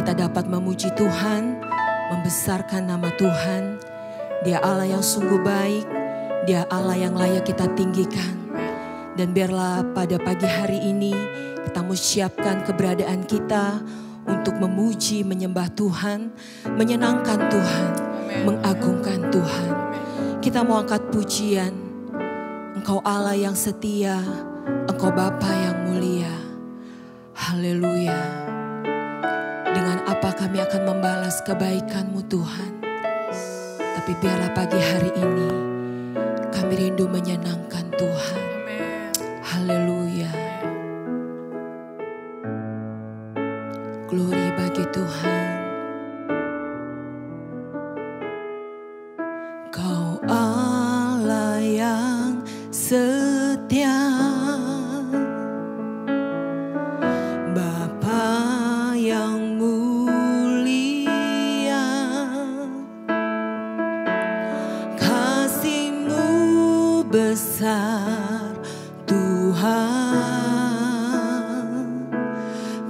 kita dapat memuji Tuhan, membesarkan nama Tuhan. Dia Allah yang sungguh baik, Dia Allah yang layak kita tinggikan. Dan biarlah pada pagi hari ini kita mau siapkan keberadaan kita untuk memuji, menyembah Tuhan, menyenangkan Tuhan, mengagungkan Tuhan. Kita mau angkat pujian. Engkau Allah yang setia, Engkau Bapa yang mulia. Haleluya. Dengan apa kami akan membalas kebaikan-Mu Tuhan. Tapi biarlah pagi hari ini kami rindu menyenangkan Tuhan. Haleluya. Glory bagi Tuhan. Kau Allah yang setia, Bapa yang mulia, kasih-Mu besar Tuhan.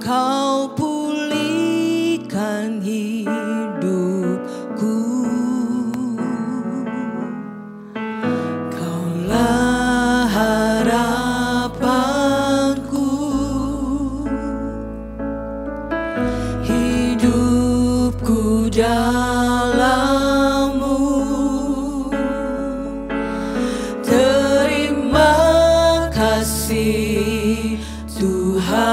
Kau pulihkan hidupku, Kaulah harapanku, hidupku dalam-Mu. Terima kasih Tuhan,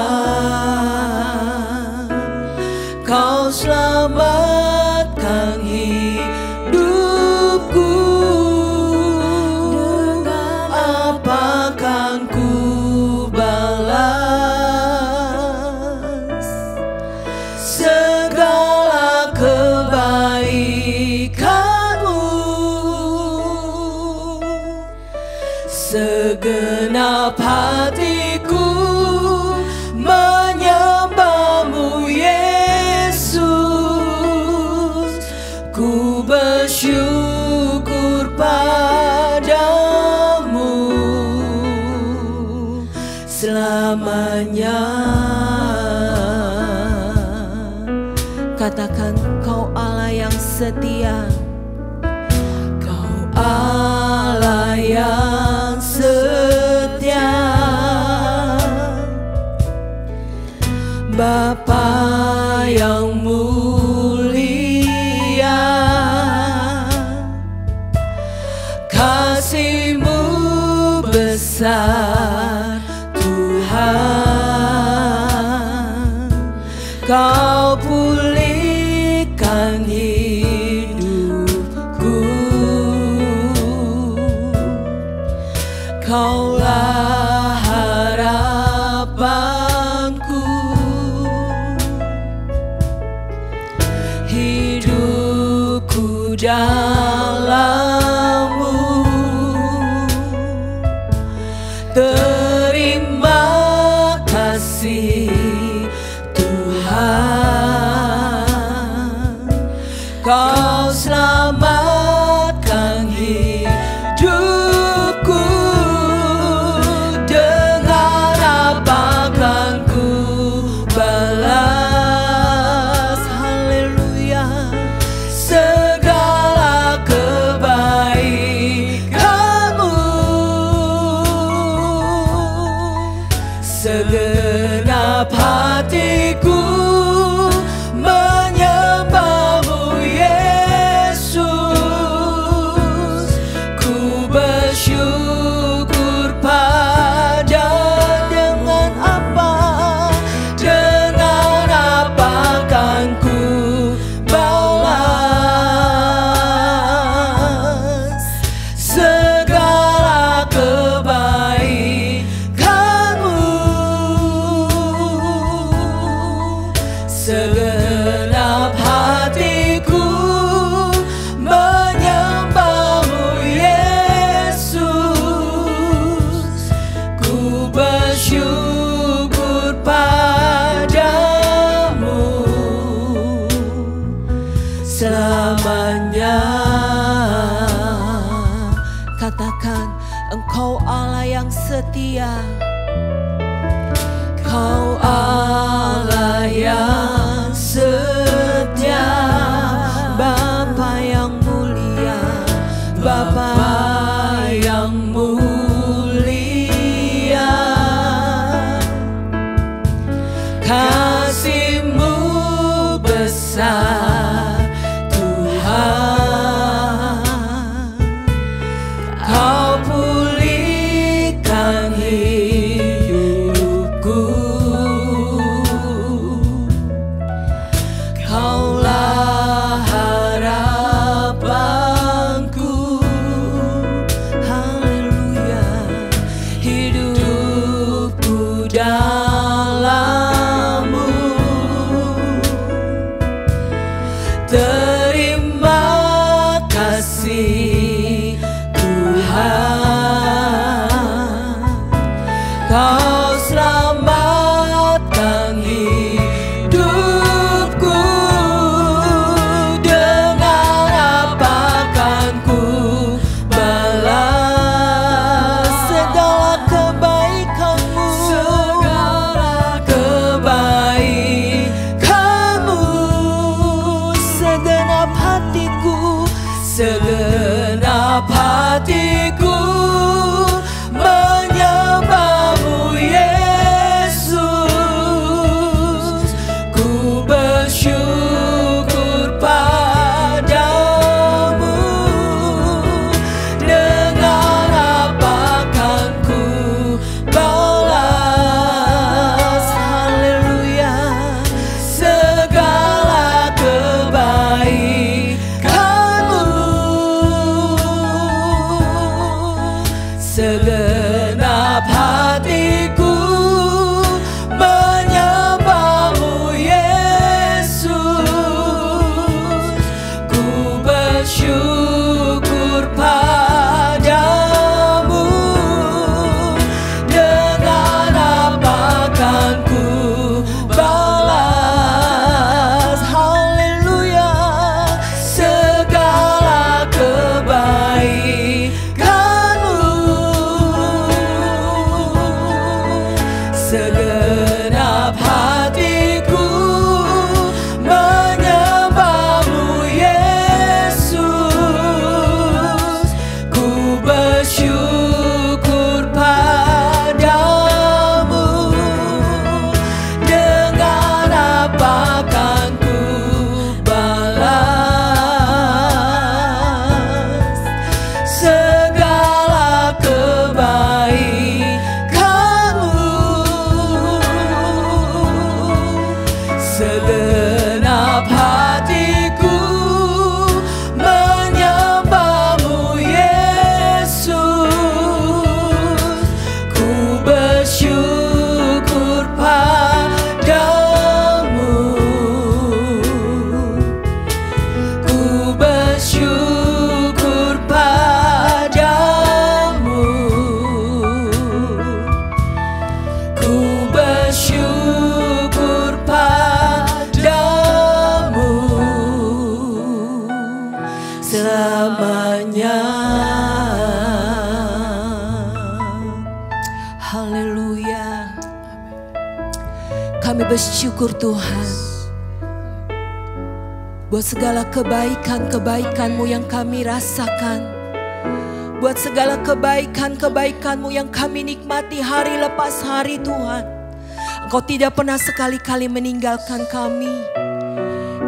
Kau selamatkan hidupku. Apa kan ku balas segala kebaikan-Mu? Segenap hatiku menyembah-Mu Yesus. Ku bersyukur padamu selamanya. Katakan, Kau Allah yang setia, Kau Allah yang setia, Bapa yang mulia, kasih-Mu besar Tuhan. Kau pulihkan hidupku, Kaulah harapanku, hidupku dalam-Mu. Terima kasih Tuhan, Kau selamatkan hidupku. Dengan apa kan ku balas, haleluya, segala kebaikan-Mu? Segenap hatiku menyembah-Mu Yesus. Ku bersyukur pada dengan apa kan ku balas segala kebaikan-Mu? Segenap hatiku menyembah-Mu Yesus. Ku bersyukur padamu selamanya. Katakan, Engkau Allah yang setia, Kau Allah yang setia, besar Tuhan. Kau pulihkan hidupku, Kaulah harapanku. Haleluya. Hidupku dalam-Mu. Terima kasih Tuhan, Kau selamatkan hidupku. Dengan apa kan ku balas segala kebaikan-Mu, segala kebaikan-Mu. Segenap hatiku, segenap hatiku menyembah-Mu Yesus. Ku bersyukur padamu. Dengan apa kan ku balas, haleluya, segala kebaikan-Mu. Segenap hatiku menyembah-Mu Yesus. Ku bersyukur padamu. Dengan apa kan ku balas, haleluya, segala kebaikan-Mu. Segenap hatiku menyembah-Mu Yesus. Ku bersyukur padamu. Dengan apa kan ku balas segala kebaikan-Mu. Segenap hatiku menyembah-Mu Yesus. Ku bersyukur padamu. Ku bersyukur padamu. Ku bersyukur padamu selamanya. Haleluya. Kami bersyukur Tuhan buat segala kebaikan-kebaikan-Mu yang kami rasakan, buat segala kebaikan-kebaikan-Mu yang kami nikmati hari lepas hari Tuhan. Engkau tidak pernah sekali-kali meninggalkan kami.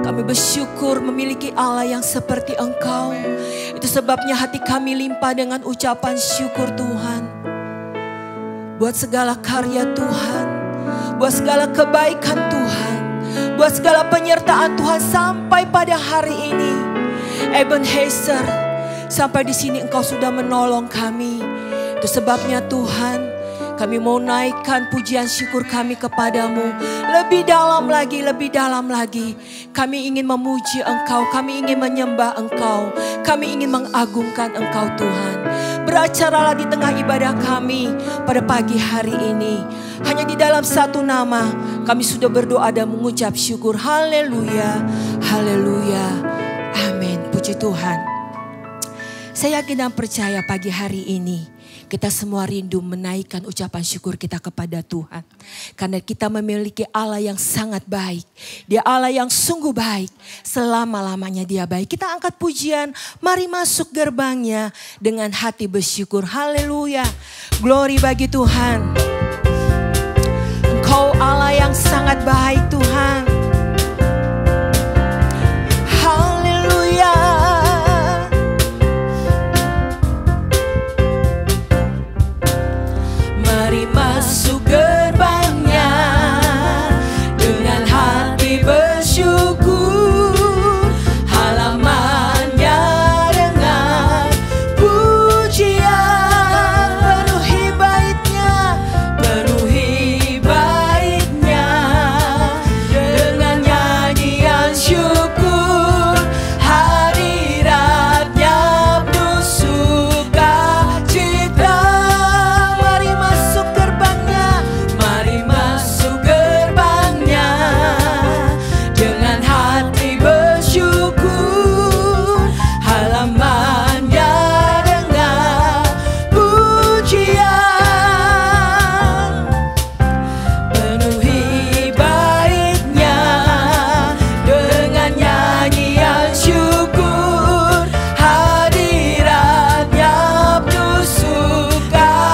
Kami bersyukur memiliki Allah yang seperti Engkau. Itu sebabnya hati kami limpah dengan ucapan syukur Tuhan. Buat segala karya Tuhan, buat segala kebaikan Tuhan, buat segala penyertaan Tuhan sampai pada hari ini. Ebenezer, sampai di sini Engkau sudah menolong kami. Itu sebabnya Tuhan, kami mau naikkan pujian syukur kami kepadamu. Lebih dalam lagi, lebih dalam lagi. Kami ingin memuji Engkau, kami ingin menyembah Engkau, kami ingin mengagungkan Engkau Tuhan. Beracaralah di tengah ibadah kami pada pagi hari ini. Hanya di dalam satu nama kami sudah berdoa dan mengucap syukur. Haleluya, haleluya, amin. Puji Tuhan. Saya yakin dan percaya pagi hari ini kita semua rindu menaikkan ucapan syukur kita kepada Tuhan. Karena kita memiliki Allah yang sangat baik. Dia Allah yang sungguh baik. Selama-lamanya Dia baik. Kita angkat pujian. Mari masuk gerbangnya dengan hati bersyukur. Haleluya. Glory bagi Tuhan. Engkau Allah yang sangat baik Tuhan. bersyukur, halamannya dengan pujian. Penuhi baitnya, penuhi baitnya dengan nyanyian syukur. Hadiratnya penuh sukacita. Mari masuk gerbangnya, mari masuk gerbangnya dengan hati bersyukur, halamannya dengan pujian. Penuhi baitnya dengan nyanyian syukur. Hadiratnya penuh sukacita.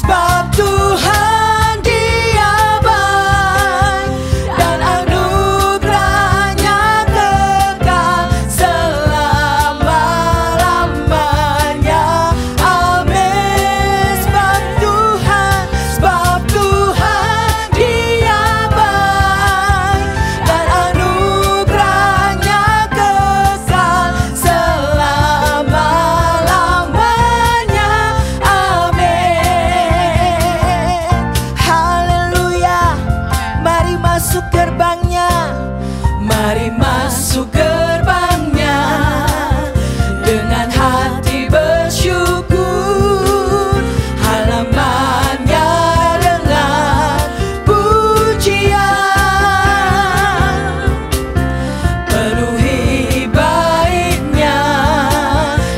Sebab Tuhan Dia baik dan anugerahnya kekal selama-lamanya. Amin. Sebab Tuhan Dia baik dan anugerahnya kekal selama-lamanya. Amin. Haleluya. Mari masuk gerbangnya, mari masuk gerbangnya dengan hati bersyukur, halamannya dengan pujian. Penuhi baitnya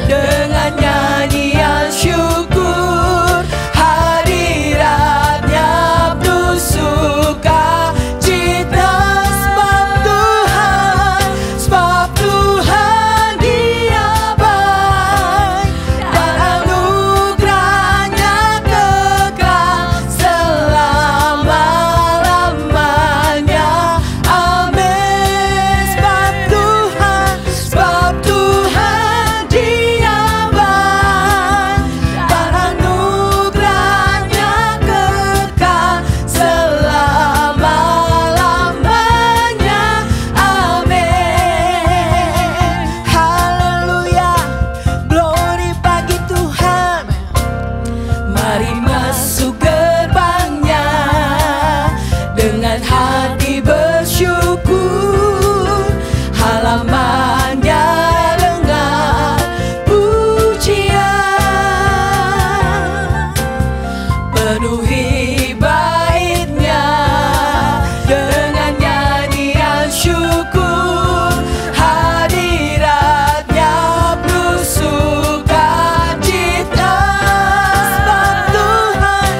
dengan nyanyian syukur. Hadiratnya penuh sukacita. Sebab Tuhan Dia baik dan anugerahnya kekal selama-lamanya. Amin. Sebab Tuhan Dia baik dan anugerahnya kekal selama-lamanya. Amin. Haleluya. Glory bagi Tuhan. Mari masuk gerbangnya dengan hati bersyukur, halamannya dengan pujian. Penuhi baitnya dengan nyanyian syukur. Hadiratnya penuh sukacita. Sebab Tuhan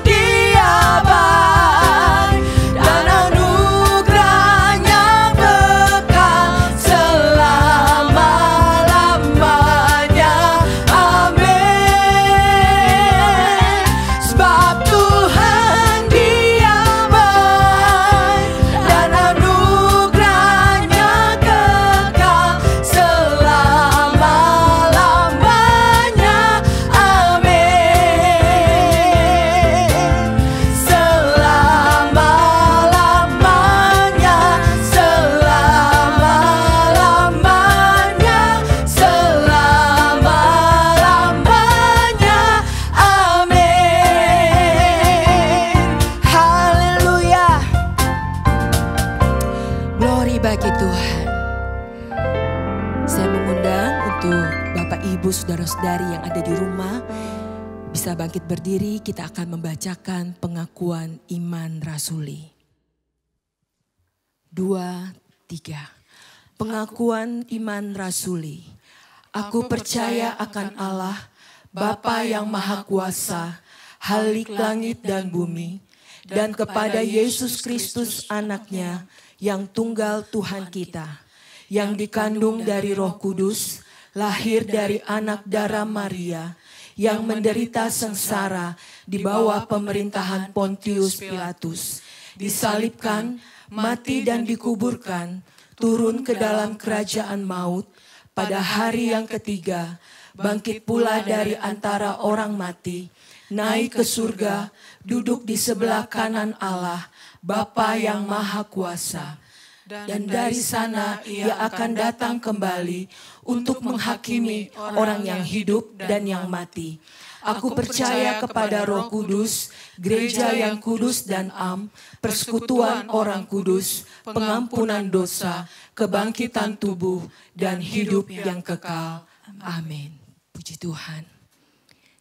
Dia baik dan anugerahnya kekal selama-lamanya. Amin. Sebab Tuhan Dia baik dan anugerahnya kekal selama-lamanya. Amin. Selama-lamanya, selama-lamanya, selama-lamanya. Amin. Haleluya. Glory bagi Tuhan. Saya mengundang untuk Bapak Ibu Saudara-saudari yang ada di rumah bisa bangkit berdiri. Kita akan membacakan pengakuan iman rasuli. 2, 3. Pengakuan iman rasuli. Aku percaya akan Allah, Bapa yang Maha Kuasa, Halik langit dan bumi, dan kepada Yesus Kristus anaknya yang tunggal Tuhan kita, yang dikandung dari Roh Kudus, lahir dari anak darah Maria, yang menderita sengsara di bawah pemerintahan Pontius Pilatus, disalibkan, mati dan dikuburkan, turun ke dalam kerajaan maut, pada hari yang ketiga, bangkit pula dari antara orang mati, naik ke surga, duduk di sebelah kanan Allah, Bapa yang Maha Kuasa. Dan dari sana ia akan datang kembali untuk menghakimi orang yang hidup dan yang mati. Aku percaya kepada Roh Kudus, gereja yang kudus dan am, persekutuan orang kudus, pengampunan dosa, kebangkitan tubuh, dan hidup yang kekal. Amin. Puji Tuhan.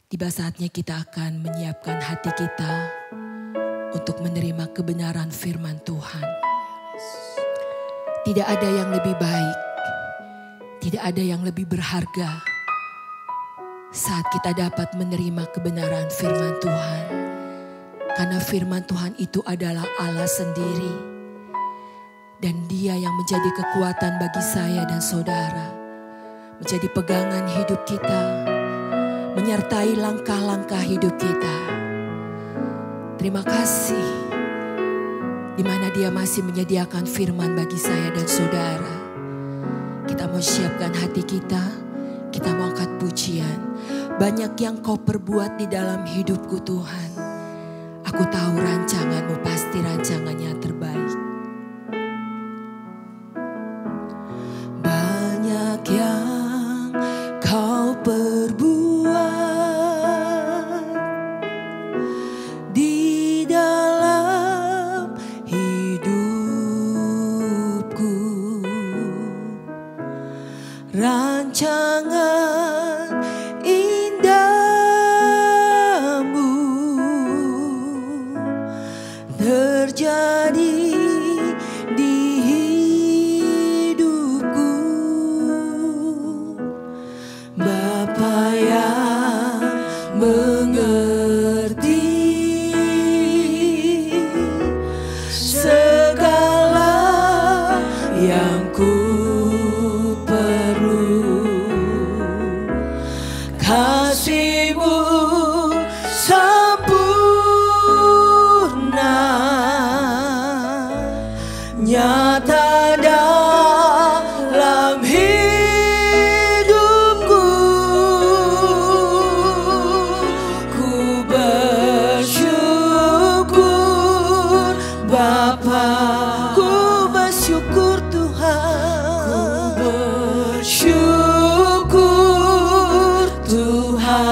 Tiba saatnya kita akan menyiapkan hati kita untuk menerima kebenaran firman Tuhan. Tidak ada yang lebih baik, tidak ada yang lebih berharga saat kita dapat menerima kebenaran firman Tuhan. Karena firman Tuhan itu adalah Allah sendiri. Dan Dia yang menjadi kekuatan bagi saya dan saudara. Menjadi pegangan hidup kita. Menyertai langkah-langkah hidup kita. Terima kasih. Di mana Dia masih menyediakan firman bagi saya dan saudara. Kita mau siapkan hati kita. Kita mau angkat pujian. Banyak yang Kau perbuat di dalam hidupku Tuhan. Aku tahu rancangan-Mu pasti rancangan yang terbaik. Banyak yang Kau perbuat di dalam hidupku. Rancangan indahmu terjadi di hidupku. Bapa yang mengerti segala yang ku kasih-Mu sempurna, nyata dalam hidupku. Ku bersyukur Bapa, ku bersyukur Tuhan, ku bersyukur Tuhan,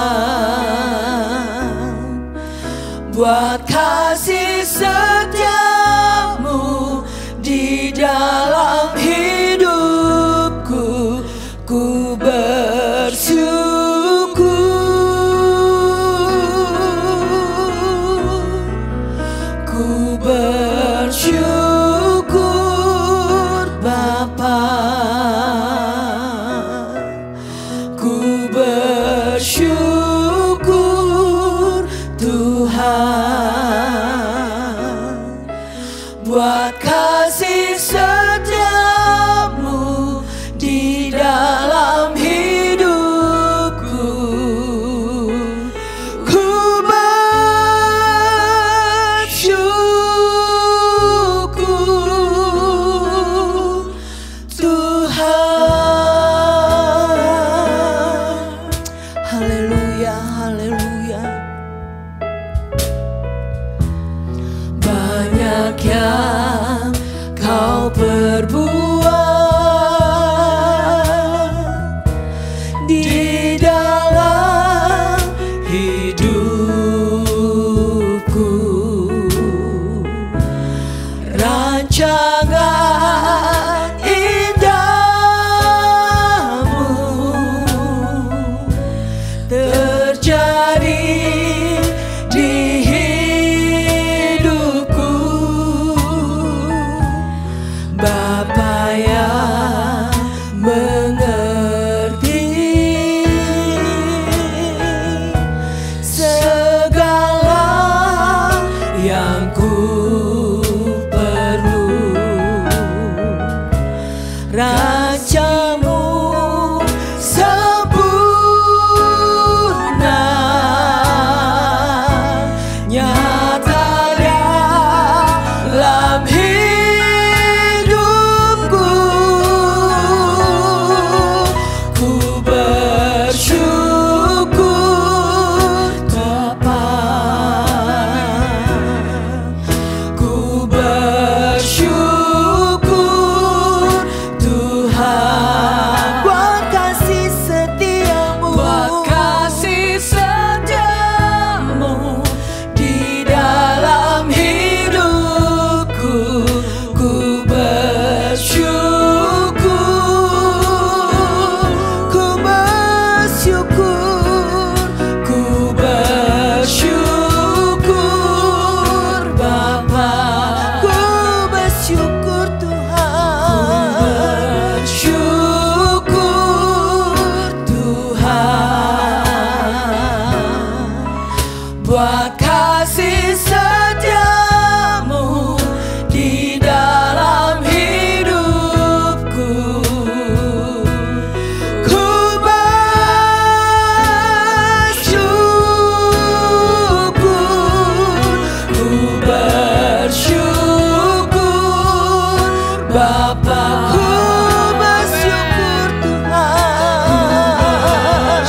buat kasih setia-Mu di dalam hidupku. Ku bersyukur, ku bersyukur Bapa, ku bersyukur Tuhan, buat kasih setia-Mu di dalam hidupku. Ku bersyukur Tuhan. Haleluya, haleluya. Banyak yang Kau perbuat di dalam hidupku. Rancangan indahmu terjadi di hidupku. Bapa, Ku bersyukur Tuhan,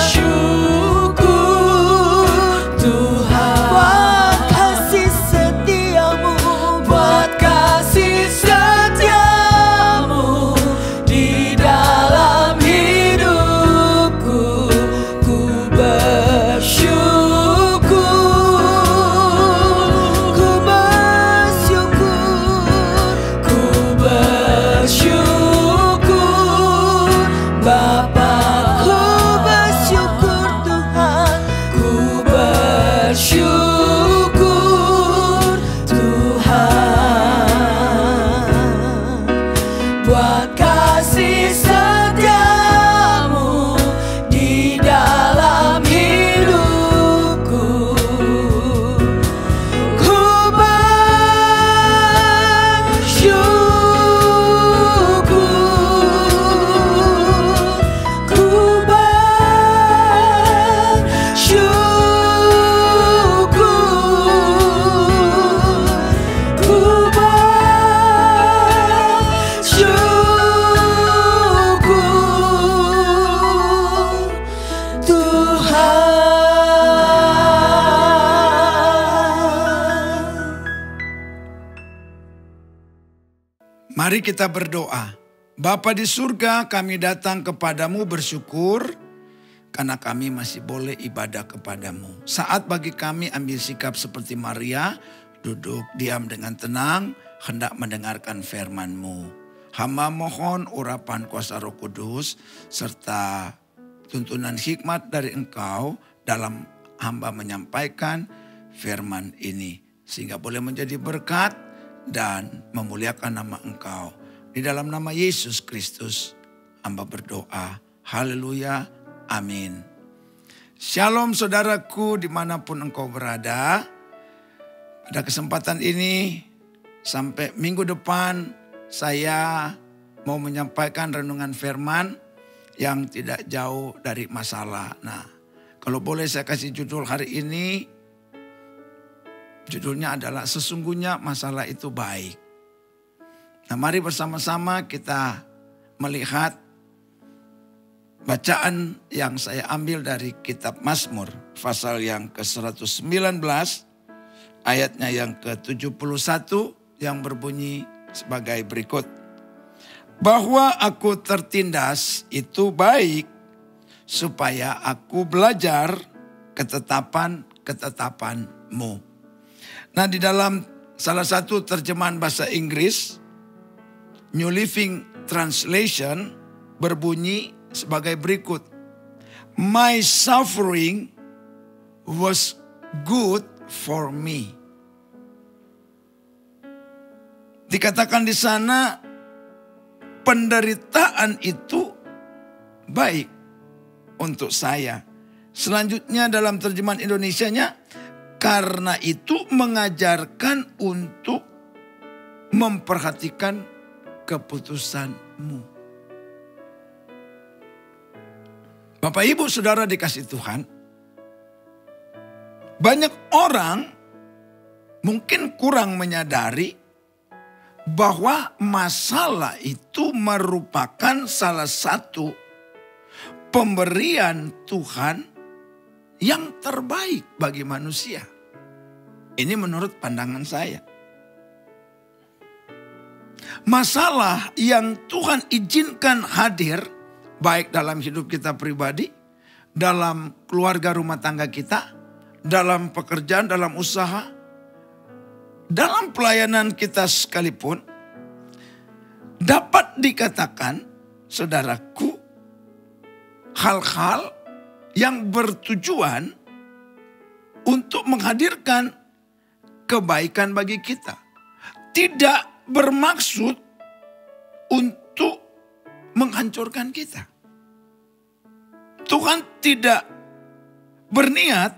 syukur Tuhan, buat kasih setiamu, buat kasih setiamu di dalam hidupku. Ku bersyukur, ku bersyukur, ku bersyukur Bapa, ku bersyukur Tuhan, ku bersyukur Tuhan, buat kasih setiamu di dalam hidupku. Ku bersyukur, ku bersyukur, ku bersyukur Tuhan. Mari kita berdoa. Bapa di surga, kami datang kepadamu bersyukur karena kami masih boleh ibadah kepadamu. Saat bagi kami ambil sikap seperti Maria, duduk diam dengan tenang, hendak mendengarkan firman-Mu. Hamba mohon urapan kuasa Roh Kudus serta tuntunan hikmat dari Engkau dalam hamba menyampaikan firman ini. Sehingga boleh menjadi berkat dan memuliakan nama Engkau. Di dalam nama Yesus Kristus hamba berdoa. Haleluya. Amin. Shalom saudaraku dimanapun engkau berada. Pada kesempatan ini sampai minggu depan saya mau menyampaikan renungan firman yang tidak jauh dari masalah. Nah, kalau boleh saya kasih judul hari ini. Judulnya adalah sesungguhnya masalah itu baik. Nah, mari bersama-sama kita melihat bacaan yang saya ambil dari kitab Mazmur. Pasal yang ke-119 ayatnya yang ke-71 yang berbunyi sebagai berikut. Bahwa aku tertindas itu baik supaya aku belajar ketetapan-ketetapan-Mu. Nah, di dalam salah satu terjemahan bahasa Inggris, New Living Translation berbunyi sebagai berikut. My suffering was good for me. Dikatakan di sana penderitaan itu baik untuk saya. Selanjutnya dalam terjemahan Indonesianya, karena itu mengajarkan untuk memperhatikan keputusanmu. Bapak Ibu Saudara dikasih Tuhan, banyak orang mungkin kurang menyadari bahwa masalah itu merupakan salah satu pemberian Tuhan yang terbaik bagi manusia. Ini menurut pandangan saya. Masalah yang Tuhan izinkan hadir baik dalam hidup kita pribadi, dalam keluarga rumah tangga kita, dalam pekerjaan, dalam usaha, dalam pelayanan kita sekalipun, dapat dikatakan, saudaraku, hal-hal yang bertujuan untuk menghadirkan kebaikan bagi kita. Tidak bermaksud untuk menghancurkan kita. Tuhan tidak berniat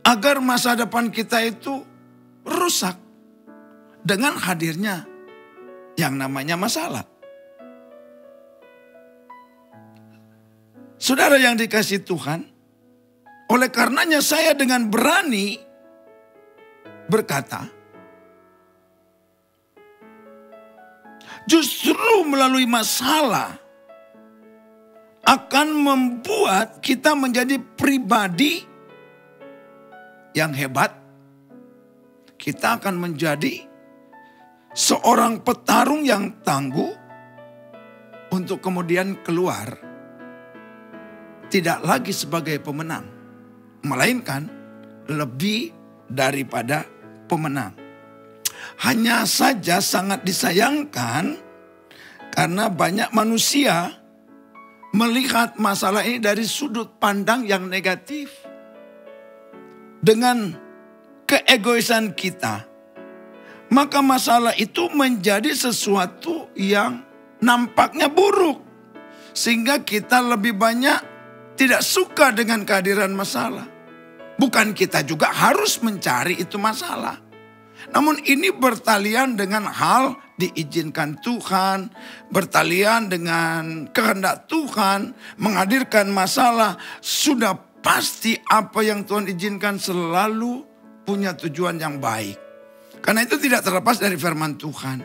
agar masa depan kita itu rusak dengan hadirnya yang namanya masalah. Saudara yang dikasihi Tuhan, oleh karenanya saya dengan berani berkata, Justru melalui masalah akan membuat kita menjadi pribadi yang hebat. Kita akan menjadi seorang petarung yang tangguh untuk kemudian keluar tidak lagi sebagai pemenang, melainkan lebih daripada pemenang. Hanya saja sangat disayangkan karena banyak manusia melihat masalah ini dari sudut pandang yang negatif. Dengan keegoisan kita, maka masalah itu menjadi sesuatu yang nampaknya buruk. Sehingga kita lebih banyak tidak suka dengan kehadiran masalah. Bukan kita juga harus mencari itu masalah. Namun ini bertalian dengan hal diizinkan Tuhan, bertalian dengan kehendak Tuhan, menghadirkan masalah. Sudah pasti apa yang Tuhan izinkan selalu punya tujuan yang baik. Karena itu tidak terlepas dari firman Tuhan.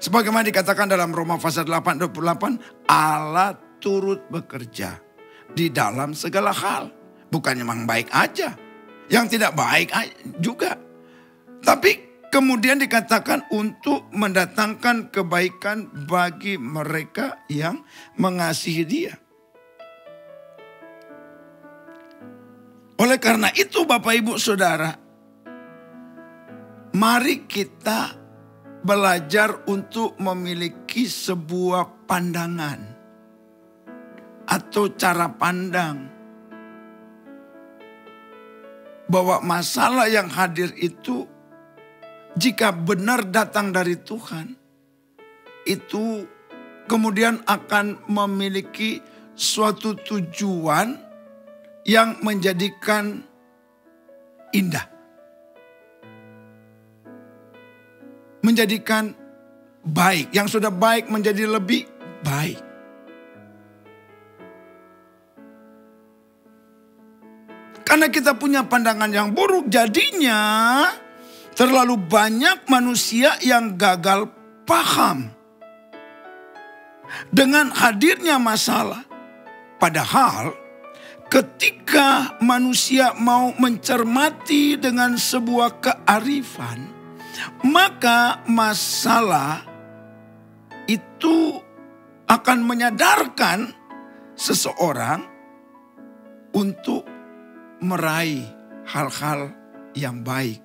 Sebagaimana dikatakan dalam Roma pasal 8:28, Allah turut bekerja di dalam segala hal. Bukan memang baik aja, yang tidak baik juga. Tapi kemudian dikatakan untuk mendatangkan kebaikan bagi mereka yang mengasihi Dia. Oleh karena itu Bapak Ibu Saudara, mari kita belajar untuk memiliki sebuah pandangan atau cara pandang bahwa masalah yang hadir itu jika benar datang dari Tuhan, itu kemudian akan memiliki suatu tujuan yang menjadikan indah. Menjadikan baik. Yang sudah baik menjadi lebih baik. Karena kita punya pandangan yang buruk, jadinya terlalu banyak manusia yang gagal paham dengan hadirnya masalah. Padahal ketika manusia mau mencermati dengan sebuah kearifan, maka masalah itu akan menyadarkan seseorang untuk meraih hal-hal yang baik.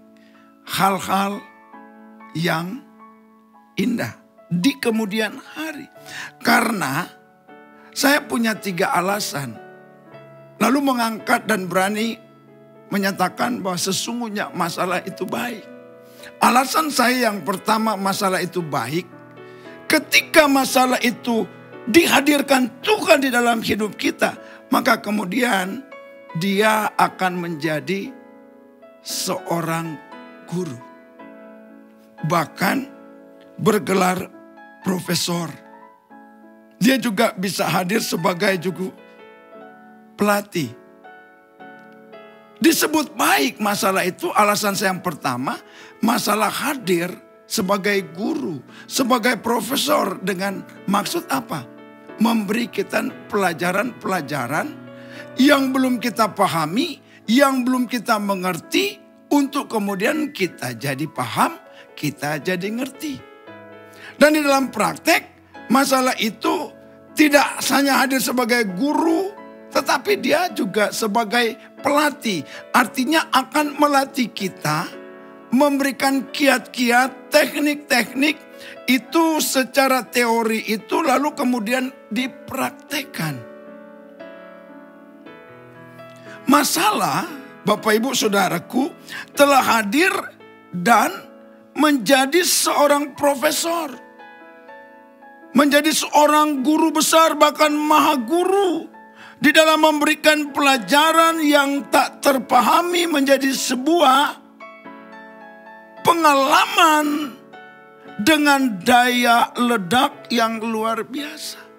Hal-hal yang indah di kemudian hari. Karena saya punya 3 alasan. Lalu mengangkat dan berani menyatakan bahwa sesungguhnya masalah itu baik. Alasan saya yang pertama, masalah itu baik. Ketika masalah itu dihadirkan Tuhan di dalam hidup kita, maka kemudian dia akan menjadi seorang guru. Bahkan bergelar profesor. Dia juga bisa hadir sebagai juga pelatih. Disebut baik masalah itu, alasan saya yang pertama, masalah hadir sebagai guru, sebagai profesor dengan maksud apa? Memberi kita pelajaran-pelajaran yang belum kita pahami, yang belum kita mengerti, untuk kemudian kita jadi paham, kita jadi ngerti. Dan di dalam praktek, masalah itu tidak hanya hadir sebagai guru, tetapi dia juga sebagai pelatih. Artinya akan melatih kita, memberikan kiat-kiat, teknik-teknik itu secara teori itu lalu kemudian dipraktekkan. Masalah, Bapak Ibu Saudaraku, telah hadir dan menjadi seorang profesor. Menjadi seorang guru besar, bahkan maha guru. Di dalam memberikan pelajaran yang tak terpahami menjadi sebuah pengalaman dengan daya ledak yang luar biasa.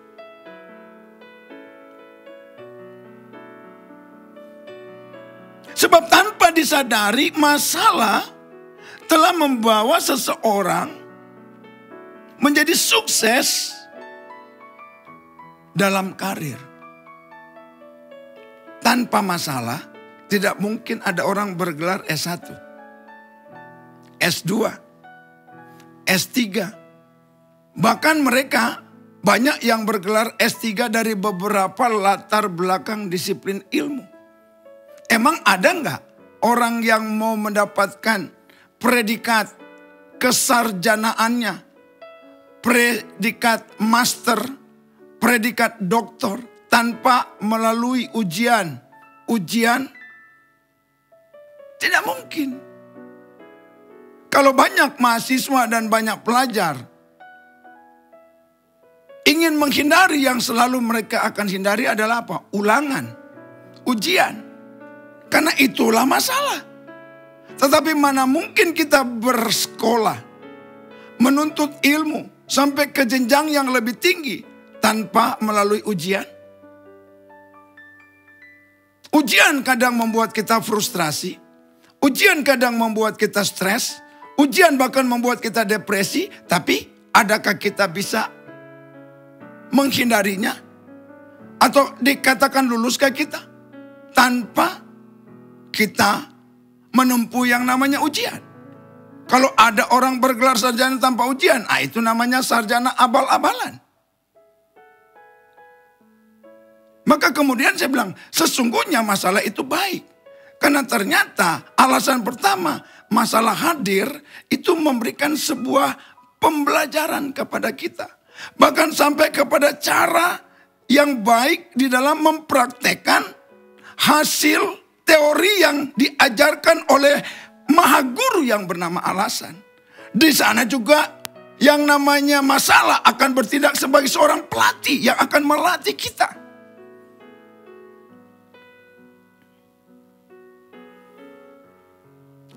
Sebab tanpa disadari, masalah telah membawa seseorang menjadi sukses dalam karir. Tanpa masalah, tidak mungkin ada orang bergelar S1, S2, S3. Bahkan mereka banyak yang bergelar S3 dari beberapa latar belakang disiplin ilmu. Emang ada nggak orang yang mau mendapatkan predikat kesarjanaannya, predikat master, predikat doktor tanpa melalui ujian? Tidak mungkin. Kalau banyak mahasiswa dan banyak pelajar ingin menghindari, yang selalu mereka akan hindari adalah apa? Ulangan, ujian. Karena itulah masalah. Tetapi mana mungkin kita bersekolah, menuntut ilmu sampai ke jenjang yang lebih tinggi tanpa melalui ujian? Ujian kadang membuat kita frustrasi. Ujian kadang membuat kita stres. Ujian bahkan membuat kita depresi. Tapi adakah kita bisa menghindarinya? Atau dikatakan luluskah kita tanpa kita menempuh yang namanya ujian? Kalau ada orang bergelar sarjana tanpa ujian, itu namanya sarjana abal-abalan. Maka kemudian saya bilang, sesungguhnya masalah itu baik. Karena ternyata alasan pertama, masalah hadir itu memberikan sebuah pembelajaran kepada kita. Bahkan sampai kepada cara yang baik di dalam mempraktekkan hasil teori yang diajarkan oleh maha guru yang bernama alasan. Di sana juga yang namanya masalah akan bertindak sebagai seorang pelatih yang akan melatih kita.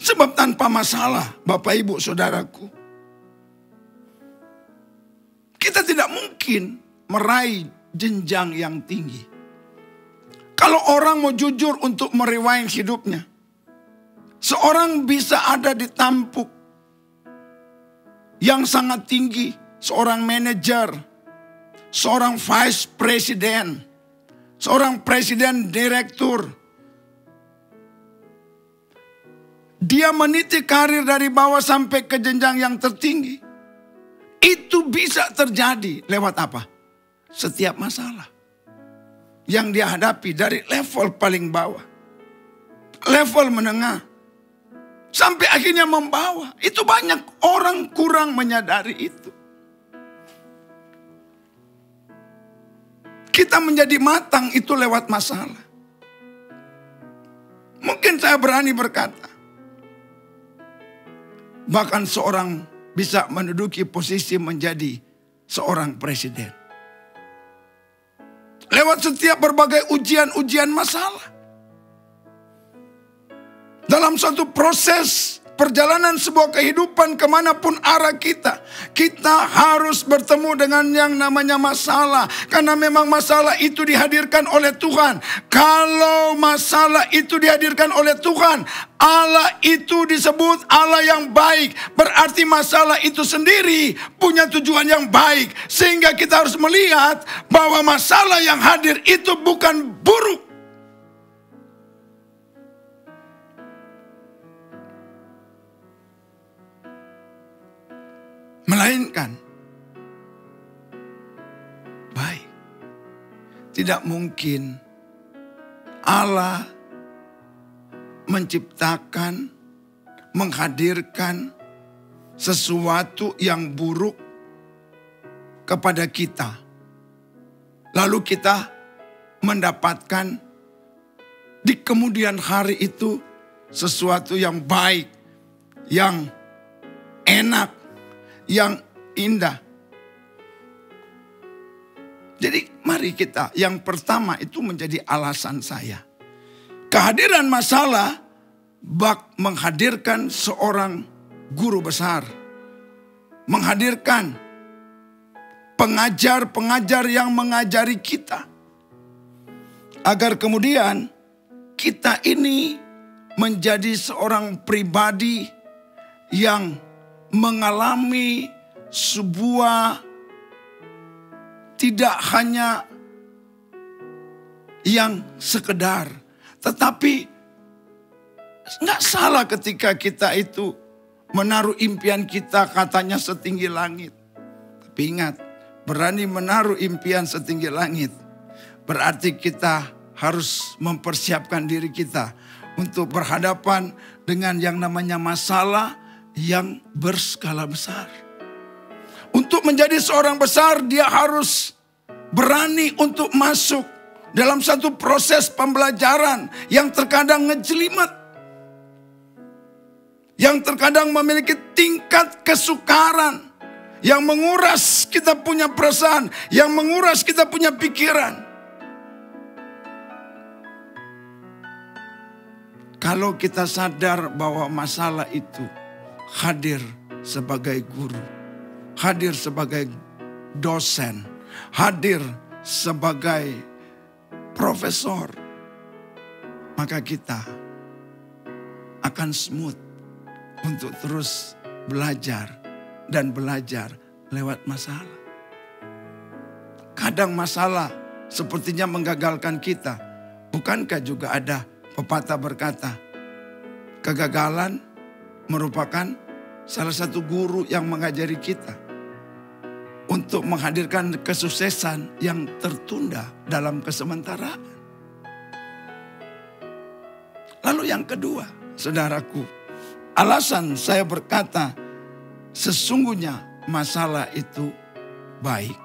Sebab tanpa masalah, Bapak Ibu Saudaraku, kita tidak mungkin meraih jenjang yang tinggi. Kalau orang mau jujur untuk meriwayat hidupnya, seorang bisa ada di tampuk yang sangat tinggi, seorang manajer, seorang vice president, seorang presiden direktur. Dia meniti karir dari bawah sampai ke jenjang yang tertinggi. Itu bisa terjadi lewat apa? Setiap masalah yang dia hadapi dari level paling bawah, level menengah, sampai akhirnya membawa. Itu banyak orang kurang menyadari itu. Kita menjadi matang itu lewat masalah. Mungkin saya berani berkata, bahkan seorang bisa menduduki posisi menjadi seorang presiden lewat setiap berbagai ujian-ujian masalah. Dalam suatu proses perjalanan sebuah kehidupan kemanapun arah kita, kita harus bertemu dengan yang namanya masalah. Karena memang masalah itu dihadirkan oleh Tuhan. Kalau masalah itu dihadirkan oleh Tuhan, Allah itu disebut Allah yang baik. Berarti masalah itu sendiri punya tujuan yang baik. Sehingga kita harus melihat bahwa masalah yang hadir itu bukan buruk. Melainkan baik. Tidak mungkin Allah menciptakan, menghadirkan sesuatu yang buruk kepada kita, lalu kita mendapatkan di kemudian hari itu sesuatu yang baik, yang enak, yang indah. Jadi mari kita, yang pertama itu menjadi alasan saya. Kehadiran masalah menghadirkan seorang guru besar. Menghadirkan pengajar-pengajar yang mengajari kita. Agar kemudian kita ini menjadi seorang pribadi yang mengalami sebuah tidak hanya yang sekedar, tetapi nggak salah ketika kita itu menaruh impian kita katanya setinggi langit. Tapi ingat, berani menaruh impian setinggi langit berarti kita harus mempersiapkan diri kita untuk berhadapan dengan yang namanya masalah yang berskala besar. Untuk menjadi seorang besar, dia harus berani untuk masuk dalam satu proses pembelajaran yang terkadang ngejelimet, yang terkadang memiliki tingkat kesukaran, yang menguras kita punya perasaan, yang menguras kita punya pikiran. Kalau kita sadar bahwa masalah itu hadir sebagai guru, hadir sebagai dosen, hadir sebagai profesor, maka kita akan smooth untuk terus belajar dan belajar lewat masalah. Kadang masalah sepertinya menggagalkan kita. Bukankah juga ada pepatah berkata, kegagalan merupakan salah satu guru yang mengajari kita untuk menghadirkan kesuksesan yang tertunda dalam kesementaraan. Lalu yang kedua, saudaraku, alasan saya berkata sesungguhnya masalah itu baik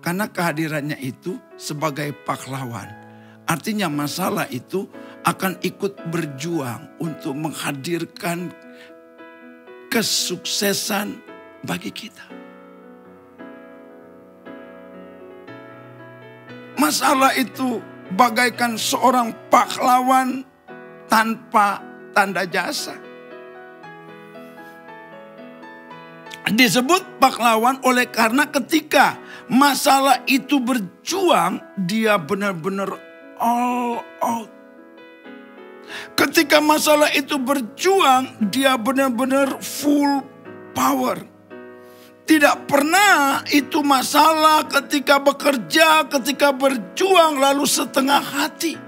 karena kehadirannya itu sebagai pahlawan. Artinya masalah itu akan ikut berjuang untuk menghadirkan kesuksesan bagi kita. Masalah itu bagaikan seorang pahlawan tanpa tanda jasa. Disebut pahlawan oleh karena ketika masalah itu berjuang, dia benar-benar all out. Ketika masalah itu berjuang, dia benar-benar full power. Tidak pernah itu masalah ketika bekerja, ketika berjuang lalu setengah hati.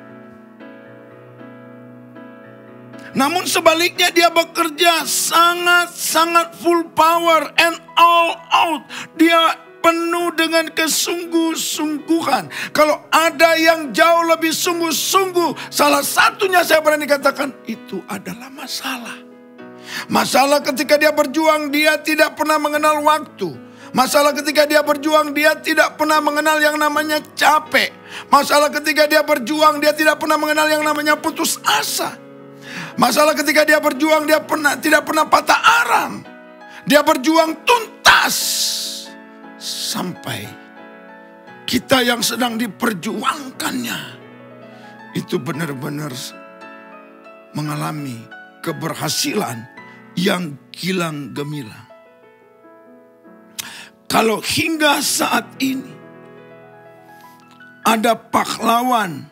Namun sebaliknya dia bekerja sangat-sangat full power and all out. Dia penuh dengan kesungguh-sungguhan. Kalau ada yang jauh lebih sungguh-sungguh, salah satunya saya berani katakan itu adalah masalah. Masalah ketika dia berjuang, dia tidak pernah mengenal waktu. Masalah ketika dia berjuang, dia tidak pernah mengenal yang namanya capek. Masalah ketika dia berjuang, dia tidak pernah mengenal yang namanya putus asa. Masalah ketika dia berjuang, dia tidak pernah patah arang. Dia berjuang tuntas. Sampai kita yang sedang diperjuangkannya itu benar-benar mengalami keberhasilan yang gilang gemilang. Kalau hingga saat ini ada pahlawan,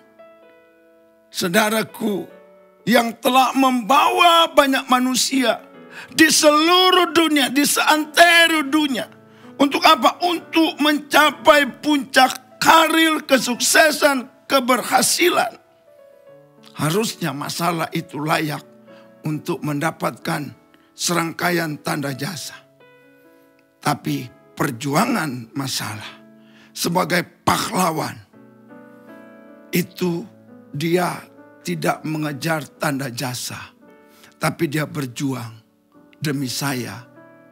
saudaraku, yang telah membawa banyak manusia di seluruh dunia, di seantero dunia. Untuk apa? Untuk mencapai puncak karir, kesuksesan, keberhasilan. Harusnya masalah itu layak untuk mendapatkan serangkaian tanda jasa. Tapi perjuangan masalah sebagai pahlawan itu dia tidak mengejar tanda jasa. Tapi dia berjuang demi saya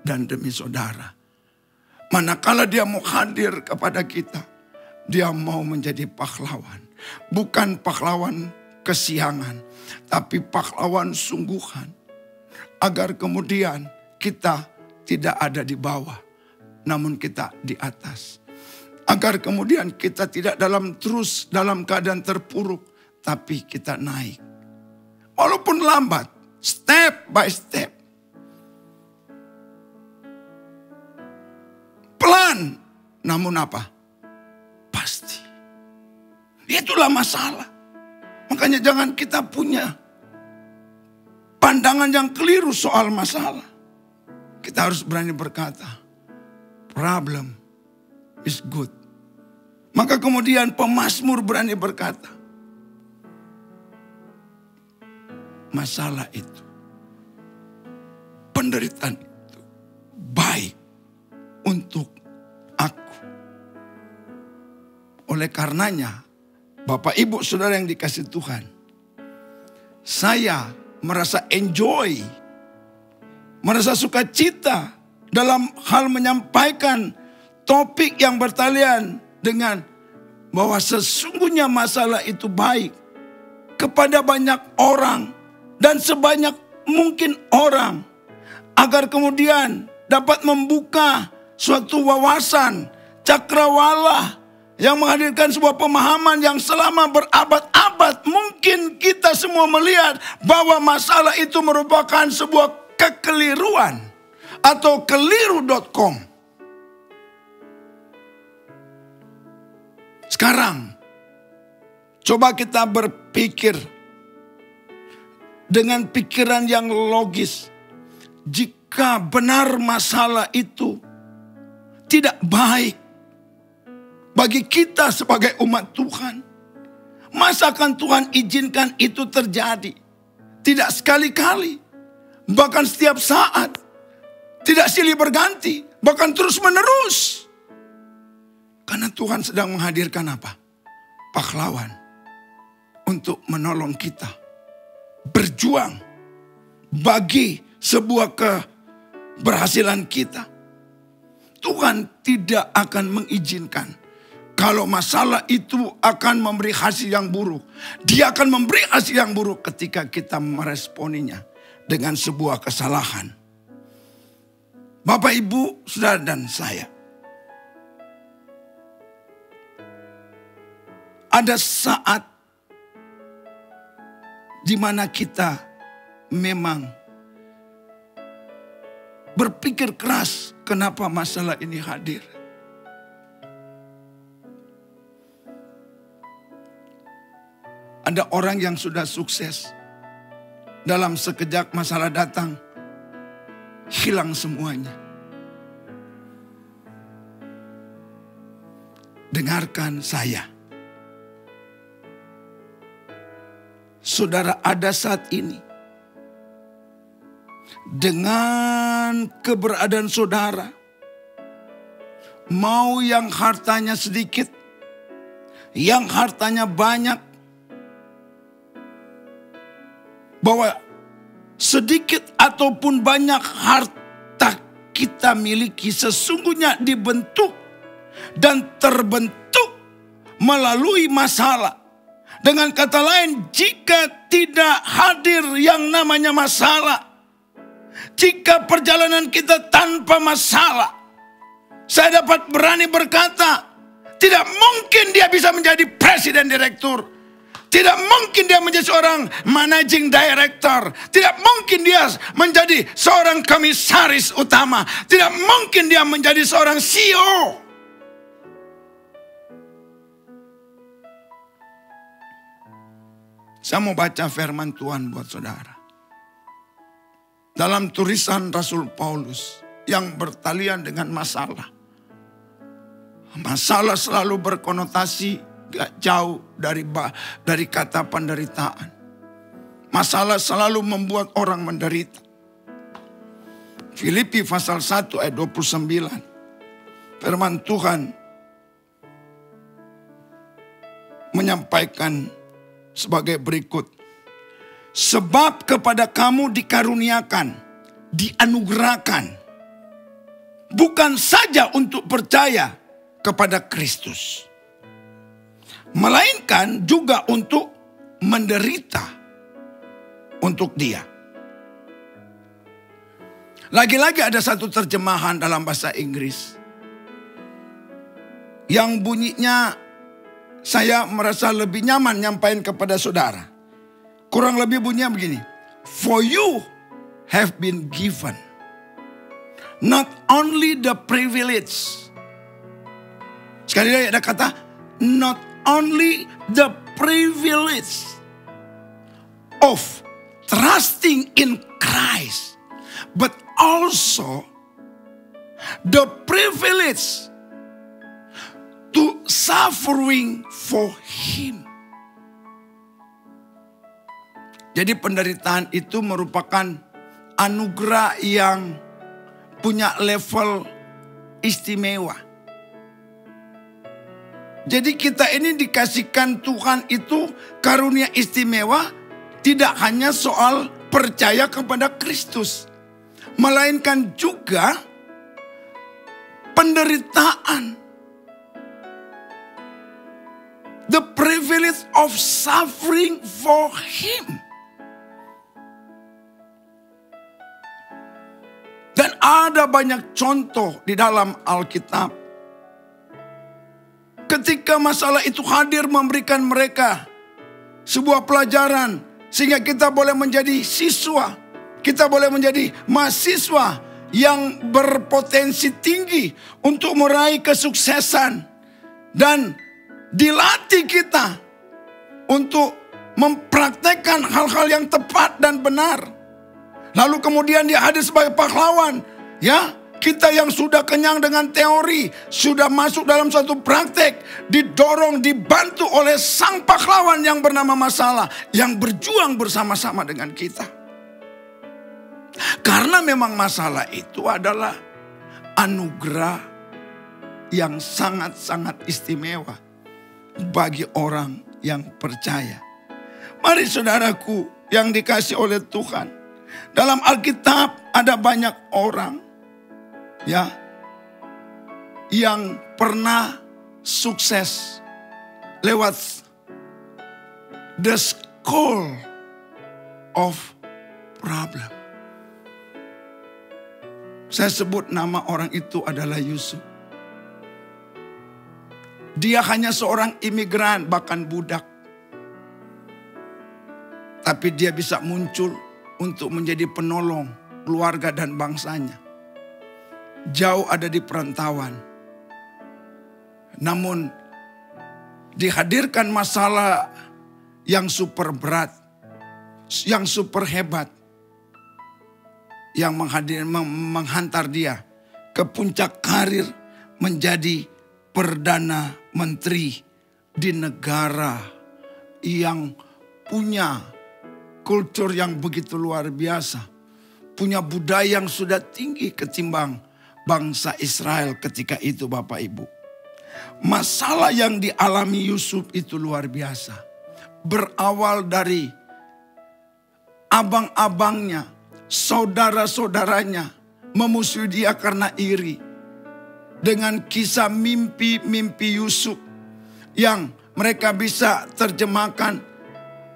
dan demi saudara. Manakala dia mau hadir kepada kita, dia mau menjadi pahlawan. Bukan pahlawan kesiangan, tapi pahlawan sungguhan. Agar kemudian kita tidak ada di bawah, namun kita di atas. Agar kemudian kita tidak terus dalam keadaan terpuruk, tapi kita naik. Walaupun lambat, step by step. Pelan, namun apa? Pasti. Itulah masalah. Makanya jangan kita punya pandangan yang keliru soal masalah. Kita harus berani berkata, problem is good. Maka kemudian pemazmur berani berkata, masalah itu, penderitaan itu baik untuk aku. Oleh karenanya, Bapak Ibu Saudara yang dikasihi Tuhan, saya merasa enjoy, merasa sukacita dalam hal menyampaikan topik yang bertalian dengan bahwa sesungguhnya masalah itu baik kepada banyak orang dan sebanyak mungkin orang, agar kemudian dapat membuka suatu wawasan cakrawala yang menghadirkan sebuah pemahaman yang selama berabad-abad mungkin kita semua melihat bahwa masalah itu merupakan sebuah kekeliruan atau keliru.com. Sekarang, coba kita berpikir dengan pikiran yang logis. Jika benar masalah itu tidak baik bagi kita sebagai umat Tuhan, masa akan Tuhan izinkan itu terjadi? Tidak sekali-kali, bahkan setiap saat, tidak silih berganti, bahkan terus menerus. Karena Tuhan sedang menghadirkan apa? Pahlawan untuk menolong kita berjuang bagi sebuah keberhasilan kita. Tuhan tidak akan mengizinkan kalau masalah itu akan memberi hasil yang buruk. Dia akan memberi hasil yang buruk ketika kita meresponinya dengan sebuah kesalahan. Bapak, Ibu, Saudara dan saya, ada saat di mana kita memang berpikir keras kenapa masalah ini hadir. Ada orang yang sudah sukses, dalam sekejap masalah datang, hilang semuanya. Dengarkan saya. Saudara, ada saat ini, dengan keberadaan saudara, mau yang hartanya sedikit, yang hartanya banyak, bahwa sedikit ataupun banyak harta kita miliki sesungguhnya dibentuk dan terbentuk melalui masalah. Dengan kata lain, jika tidak hadir yang namanya masalah, jika perjalanan kita tanpa masalah, saya dapat berani berkata, tidak mungkin dia bisa menjadi presiden direktur. Tidak mungkin dia menjadi seorang managing director. Tidak mungkin dia menjadi seorang komisaris utama. Tidak mungkin dia menjadi seorang CEO. Saya mau baca firman Tuhan buat saudara. Dalam tulisan Rasul Paulus yang bertalian dengan masalah. Masalah selalu berkonotasi gak jauh dari kata penderitaan. Masalah selalu membuat orang menderita. Filipi pasal 1 ayat 29. Firman Tuhan menyampaikan sebagai berikut. Sebab kepada kamu dikaruniakan, dianugerahkan, bukan saja untuk percaya kepada Kristus, melainkan juga untuk menderita untuk Dia. Lagi-lagi ada satu terjemahan dalam bahasa Inggris yang bunyinya saya merasa lebih nyaman nyampain kepada saudara. Kurang lebih bunyinya begini. For you have been given not only the privilege. Sekali lagi ada kata not only the privilege of trusting in Christ, but also The privilege to suffering for him. Jadi penderitaan itu merupakan anugerah yang punya level istimewa. Jadi kita ini dikasihkan Tuhan itu karunia istimewa, tidak hanya soal percaya kepada Kristus, melainkan juga penderitaan. The privilege of suffering for him. Dan ada banyak contoh di dalam Alkitab. Ketika masalah itu hadir memberikan mereka sebuah pelajaran. Sehingga kita boleh menjadi siswa. Kita boleh menjadi mahasiswa yang berpotensi tinggi untuk meraih kesuksesan. Dan dilatih kita untuk mempraktekkan hal-hal yang tepat dan benar. Lalu kemudian dia hadir sebagai pahlawan. Ya, kita yang sudah kenyang dengan teori, sudah masuk dalam suatu praktek, didorong, dibantu oleh sang pahlawan yang bernama masalah, yang berjuang bersama-sama dengan kita. Karena memang masalah itu adalah anugerah yang sangat-sangat istimewa bagi orang yang percaya. Mari saudaraku yang dikasih oleh Tuhan. Dalam Alkitab ada banyak orang ya yang pernah sukses lewat the school of problem. Saya sebut nama orang itu adalah Yusuf. Dia hanya seorang imigran, bahkan budak. Tapi dia bisa muncul untuk menjadi penolong keluarga dan bangsanya. Jauh ada di perantauan. Namun dihadirkan masalah yang super berat, yang super hebat, yang menghantar dia ke puncak karir menjadi Perdana Menteri di negara yang punya kultur yang begitu luar biasa. Punya budaya yang sudah tinggi ketimbang bangsa Israel ketika itu, Bapak Ibu. Masalah yang dialami Yusuf itu luar biasa. Berawal dari abang-abangnya, saudara-saudaranya memusuhi dia karena iri. Dengan kisah mimpi-mimpi Yusuf yang mereka bisa terjemahkan.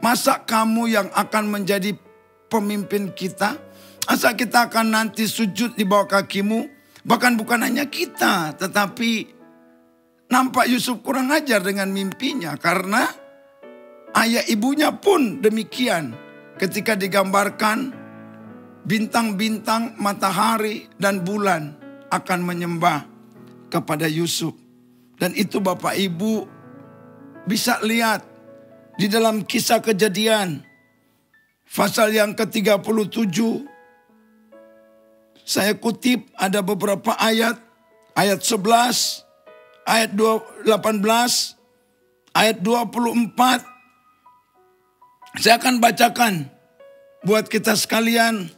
Masa kamu yang akan menjadi pemimpin kita? Masa kita akan nanti sujud di bawah kakimu? Bahkan bukan hanya kita, tetapi nampak Yusuf kurang ajar dengan mimpinya. Karena ayah ibunya pun demikian. Ketika digambarkan bintang-bintang, matahari dan bulan akan menyembah kepada Yusuf. Dan itu Bapak Ibu bisa lihat di dalam kisah Kejadian pasal yang ke-37, saya kutip ada beberapa ayat 11, ayat 18, ayat 24. Saya akan bacakan buat kita sekalian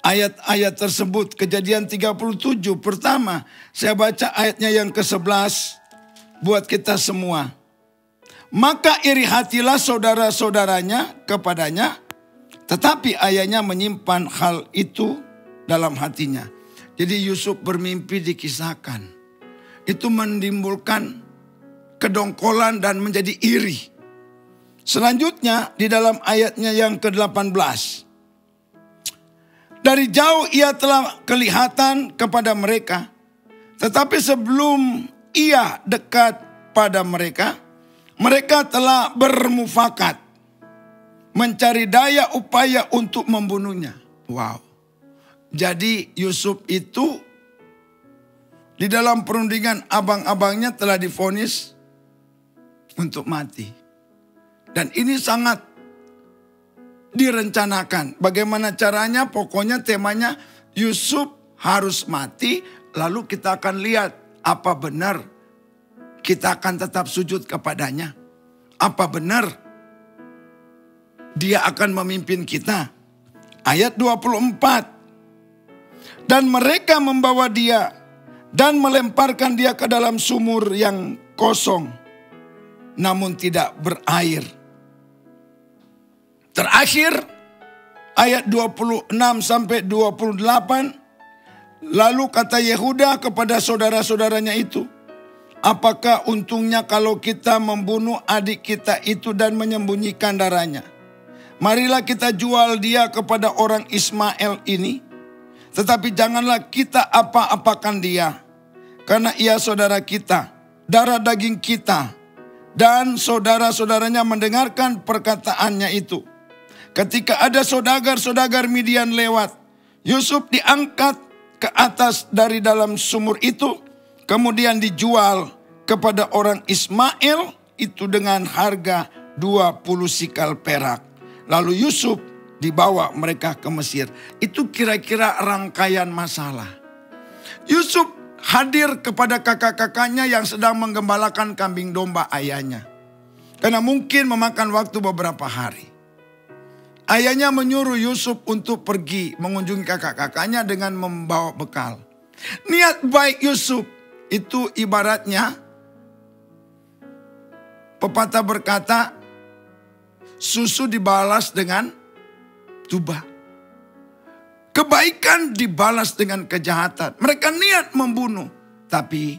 ayat-ayat tersebut. Kejadian 37 pertama, saya baca ayatnya yang ke-11 buat kita semua. Maka iri hatilah saudara-saudaranya kepadanya, tetapi ayahnya menyimpan hal itu dalam hatinya. Jadi Yusuf bermimpi dikisahkan. Itu menimbulkan kedongkolan dan menjadi iri. Selanjutnya di dalam ayatnya yang ke-18. Dari jauh ia telah kelihatan kepada mereka, tetapi sebelum ia dekat pada mereka, mereka telah bermufakat, mencari daya upaya untuk membunuhnya. Wow. Jadi Yusuf itu di dalam perundingan abang-abangnya telah divonis untuk mati. Dan ini sangat direncanakan. Bagaimana caranya? Pokoknya temanya Yusuf harus mati lalu kita akan lihat apa benar kita akan tetap sujud kepadanya. Apa benar dia akan memimpin kita. Ayat 24. Dan mereka membawa dia dan melemparkan dia ke dalam sumur yang kosong, namun tidak berair. Terakhir, ayat 26 sampai 28. Lalu kata Yehuda kepada saudara-saudaranya itu, apakah untungnya kalau kita membunuh adik kita itu dan menyembunyikan darahnya? Marilah kita jual dia kepada orang Ismail ini. Tetapi janganlah kita apa-apakan dia. Karena ia saudara kita, darah daging kita. Dan saudara-saudaranya mendengarkan perkataannya itu. Ketika ada saudagar-saudagar Midian lewat, Yusuf diangkat ke atas dari dalam sumur itu. Kemudian dijual kepada orang Ismail itu dengan harga 20 sikal perak. Lalu Yusuf dibawa mereka ke Mesir. Itu kira-kira rangkaian masalah. Yusuf hadir kepada kakak-kakaknya yang sedang menggembalakan kambing domba ayahnya. Karena mungkin memakan waktu beberapa hari. Ayahnya menyuruh Yusuf untuk pergi mengunjungi kakak-kakaknya dengan membawa bekal. Niat baik Yusuf itu ibaratnya pepatah berkata, susu dibalas dengan tuba. Kebaikan dibalas dengan kejahatan. Mereka niat membunuh. Tapi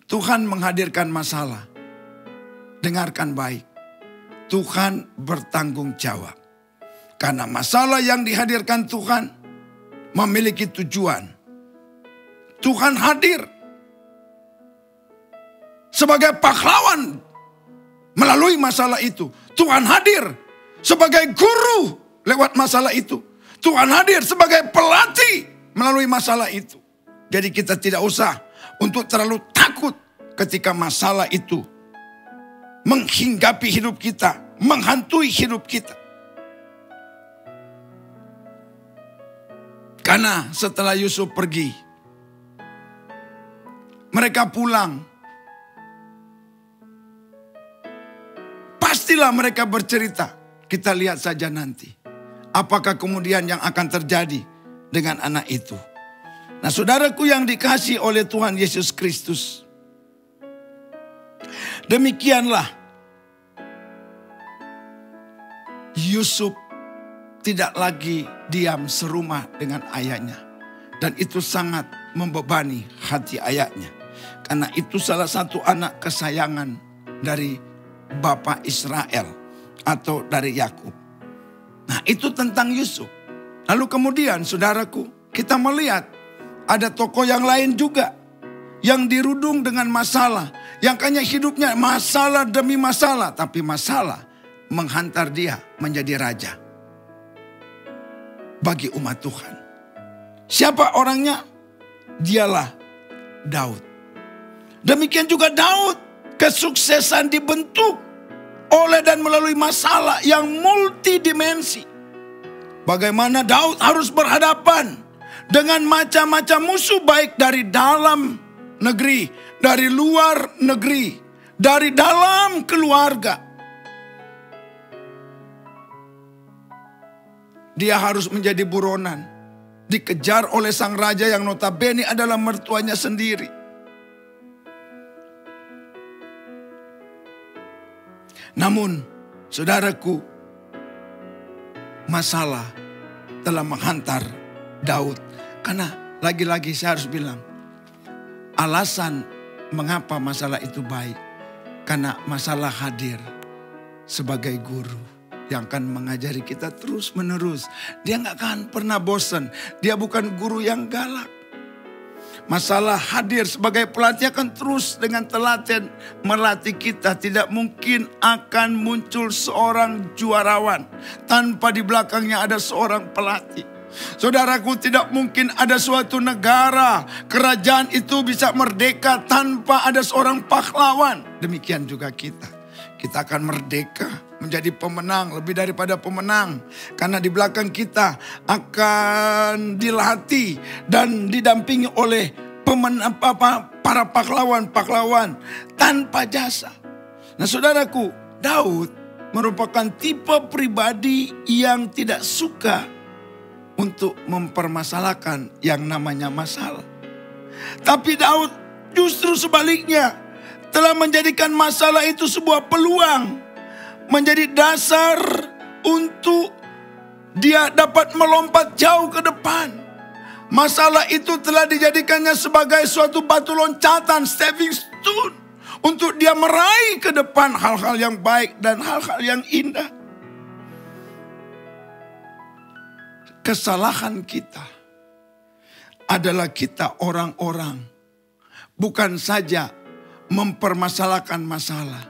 Tuhan menghadirkan masalah. Dengarkan baik. Tuhan bertanggung jawab. Karena masalah yang dihadirkan Tuhan memiliki tujuan. Tuhan hadir sebagai pahlawan melalui masalah itu. Tuhan hadir sebagai guru lewat masalah itu. Tuhan hadir sebagai pelatih melalui masalah itu. Jadi kita tidak usah untuk terlalu takut ketika masalah itu menghinggapi hidup kita, menghantui hidup kita. Karena setelah Yusuf pergi, mereka pulang. Pastilah mereka bercerita. Kita lihat saja nanti. Apakah kemudian yang akan terjadi dengan anak itu. Nah, saudaraku yang dikasihi oleh Tuhan Yesus Kristus. Demikianlah Yusuf tidak lagi diam serumah dengan ayahnya. Dan itu sangat membebani hati ayahnya. Karena itu salah satu anak kesayangan dari Bapak Israel atau dari Yakub. Nah, itu tentang Yusuf. Lalu kemudian saudaraku, kita melihat ada tokoh yang lain juga yang dirudung dengan masalah, yang kayaknya hidupnya masalah demi masalah, tapi masalah menghantar dia menjadi raja bagi umat Tuhan. Siapa orangnya? Dialah Daud. Demikian juga Daud, kesuksesan dibentuk oleh dan melalui masalah yang multidimensi. Bagaimana Daud harus berhadapan dengan macam-macam musuh, baik dari dalam negeri, dari luar negeri, dari dalam keluarga. Dia harus menjadi buronan, dikejar oleh sang raja yang notabene adalah mertuanya sendiri. Namun, saudaraku, masalah telah menghantar Daud. Karena lagi-lagi saya harus bilang, alasan mengapa masalah itu baik. Karena masalah hadir sebagai guru yang akan mengajari kita terus menerus. Dia gak akan pernah bosan. Dia bukan guru yang galak. Masalah hadir sebagai pelatih akan terus dengan telaten melatih kita. Tidak mungkin akan muncul seorang juarawan tanpa di belakangnya ada seorang pelatih. Saudaraku, tidak mungkin ada suatu negara, kerajaan itu bisa merdeka tanpa ada seorang pahlawan. Demikian juga kita. Kita akan merdeka menjadi pemenang, lebih daripada pemenang. Karena di belakang kita akan dilatih dan didampingi oleh para pahlawan-pahlawan tanpa jasa. Nah saudaraku, Daud merupakan tipe pribadi yang tidak suka untuk mempermasalahkan yang namanya masalah. Tapi Daud justru sebaliknya telah menjadikan masalah itu sebuah peluang, menjadi dasar untuk dia dapat melompat jauh ke depan. Masalah itu telah dijadikannya sebagai suatu batu loncatan, stepping stone, untuk dia meraih ke depan hal-hal yang baik dan hal-hal yang indah. Kesalahan kita adalah kita orang-orang bukan saja mempermasalahkan masalah,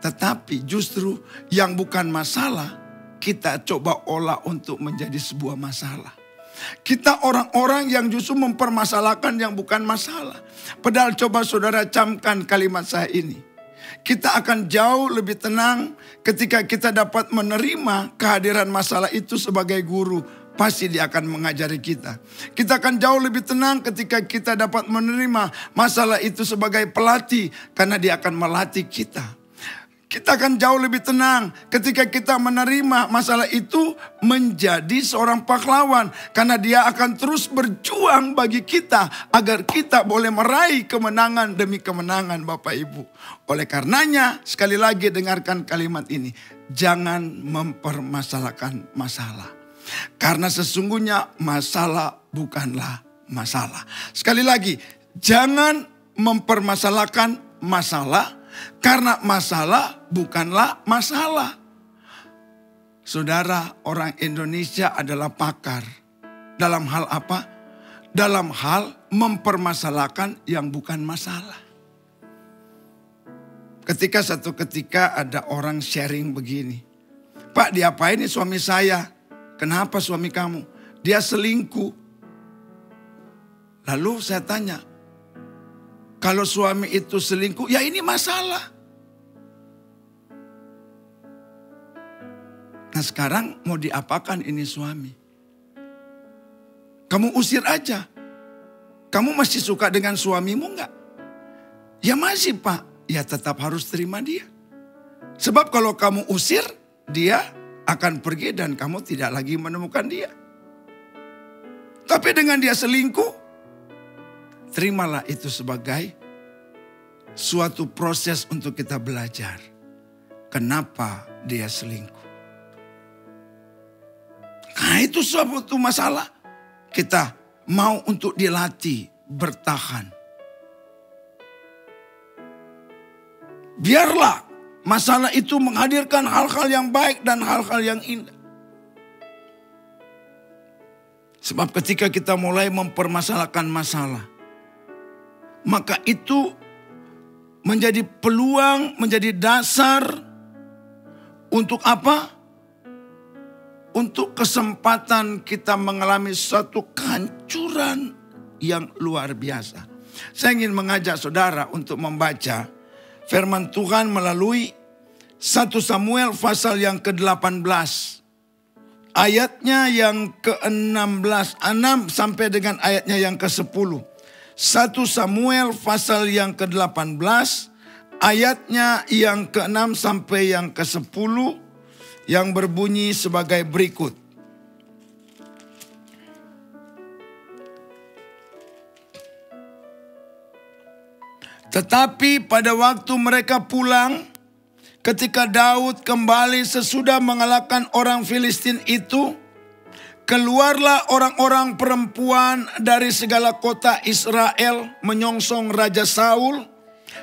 tetapi justru yang bukan masalah kita coba olah untuk menjadi sebuah masalah. Kita orang-orang yang justru mempermasalahkan yang bukan masalah. Padahal coba saudara camkan kalimat saya ini. Kita akan jauh lebih tenang ketika kita dapat menerima kehadiran masalah itu sebagai guru. Pasti dia akan mengajari kita. Kita akan jauh lebih tenang ketika kita dapat menerima masalah itu sebagai pelatih. Karena dia akan melatih kita. Kita akan jauh lebih tenang ketika kita menerima masalah itu menjadi seorang pahlawan. Karena dia akan terus berjuang bagi kita agar kita boleh meraih kemenangan demi kemenangan Bapak Ibu. Oleh karenanya sekali lagi dengarkan kalimat ini. Jangan mempermasalahkan masalah. Karena sesungguhnya masalah bukanlah masalah. Sekali lagi, jangan mempermasalahkan masalah. Karena masalah bukanlah masalah. Saudara, orang Indonesia adalah pakar. Dalam hal apa? Dalam hal mempermasalahkan yang bukan masalah. Ketika ada orang sharing begini. Pak, diapain nih suami saya? Kenapa suami kamu? Dia selingkuh. Lalu saya tanya, kalau suami itu selingkuh, ya ini masalah. Nah sekarang mau diapakan ini suami? Kamu usir aja. Kamu masih suka dengan suamimu enggak? Ya masih Pak. Ya tetap harus terima dia. Sebab kalau kamu usir, dia akan pergi dan kamu tidak lagi menemukan dia. Tapi dengan dia selingkuh, terimalah itu sebagai suatu proses untuk kita belajar. Kenapa dia selingkuh? Nah itu suatu masalah. Kita mau untuk dilatih bertahan. Biarlah masalah itu menghadirkan hal-hal yang baik dan hal-hal yang indah. Sebab ketika kita mulai mempermasalahkan masalah, maka itu menjadi peluang, menjadi dasar untuk apa? Untuk kesempatan kita mengalami suatu kehancuran yang luar biasa. Saya ingin mengajak saudara untuk membaca firman Tuhan melalui 1 Samuel pasal yang ke-18. Ayatnya yang ke-16, 6 sampai dengan ayatnya yang ke-10. 1 Samuel pasal yang ke-18, ayatnya yang ke-6 sampai yang ke-10, yang berbunyi sebagai berikut. Tetapi pada waktu mereka pulang, ketika Daud kembali sesudah mengalahkan orang Filistin itu, keluarlah orang-orang perempuan dari segala kota Israel menyongsong Raja Saul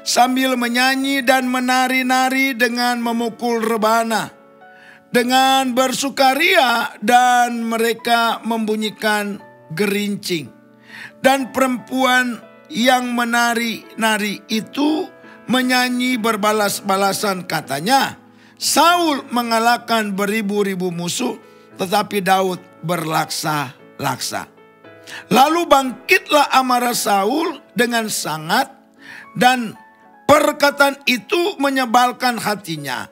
sambil menyanyi dan menari-nari dengan memukul rebana, dengan bersukaria dan mereka membunyikan gerincing. Dan perempuan yang menari-nari itu menyanyi berbalas-balasan, katanya, Saul mengalahkan beribu-ribu musuh, tetapi Daud berlaksa-laksa. Lalu bangkitlah amarah Saul dengan sangat, dan perkataan itu menyebalkan hatinya.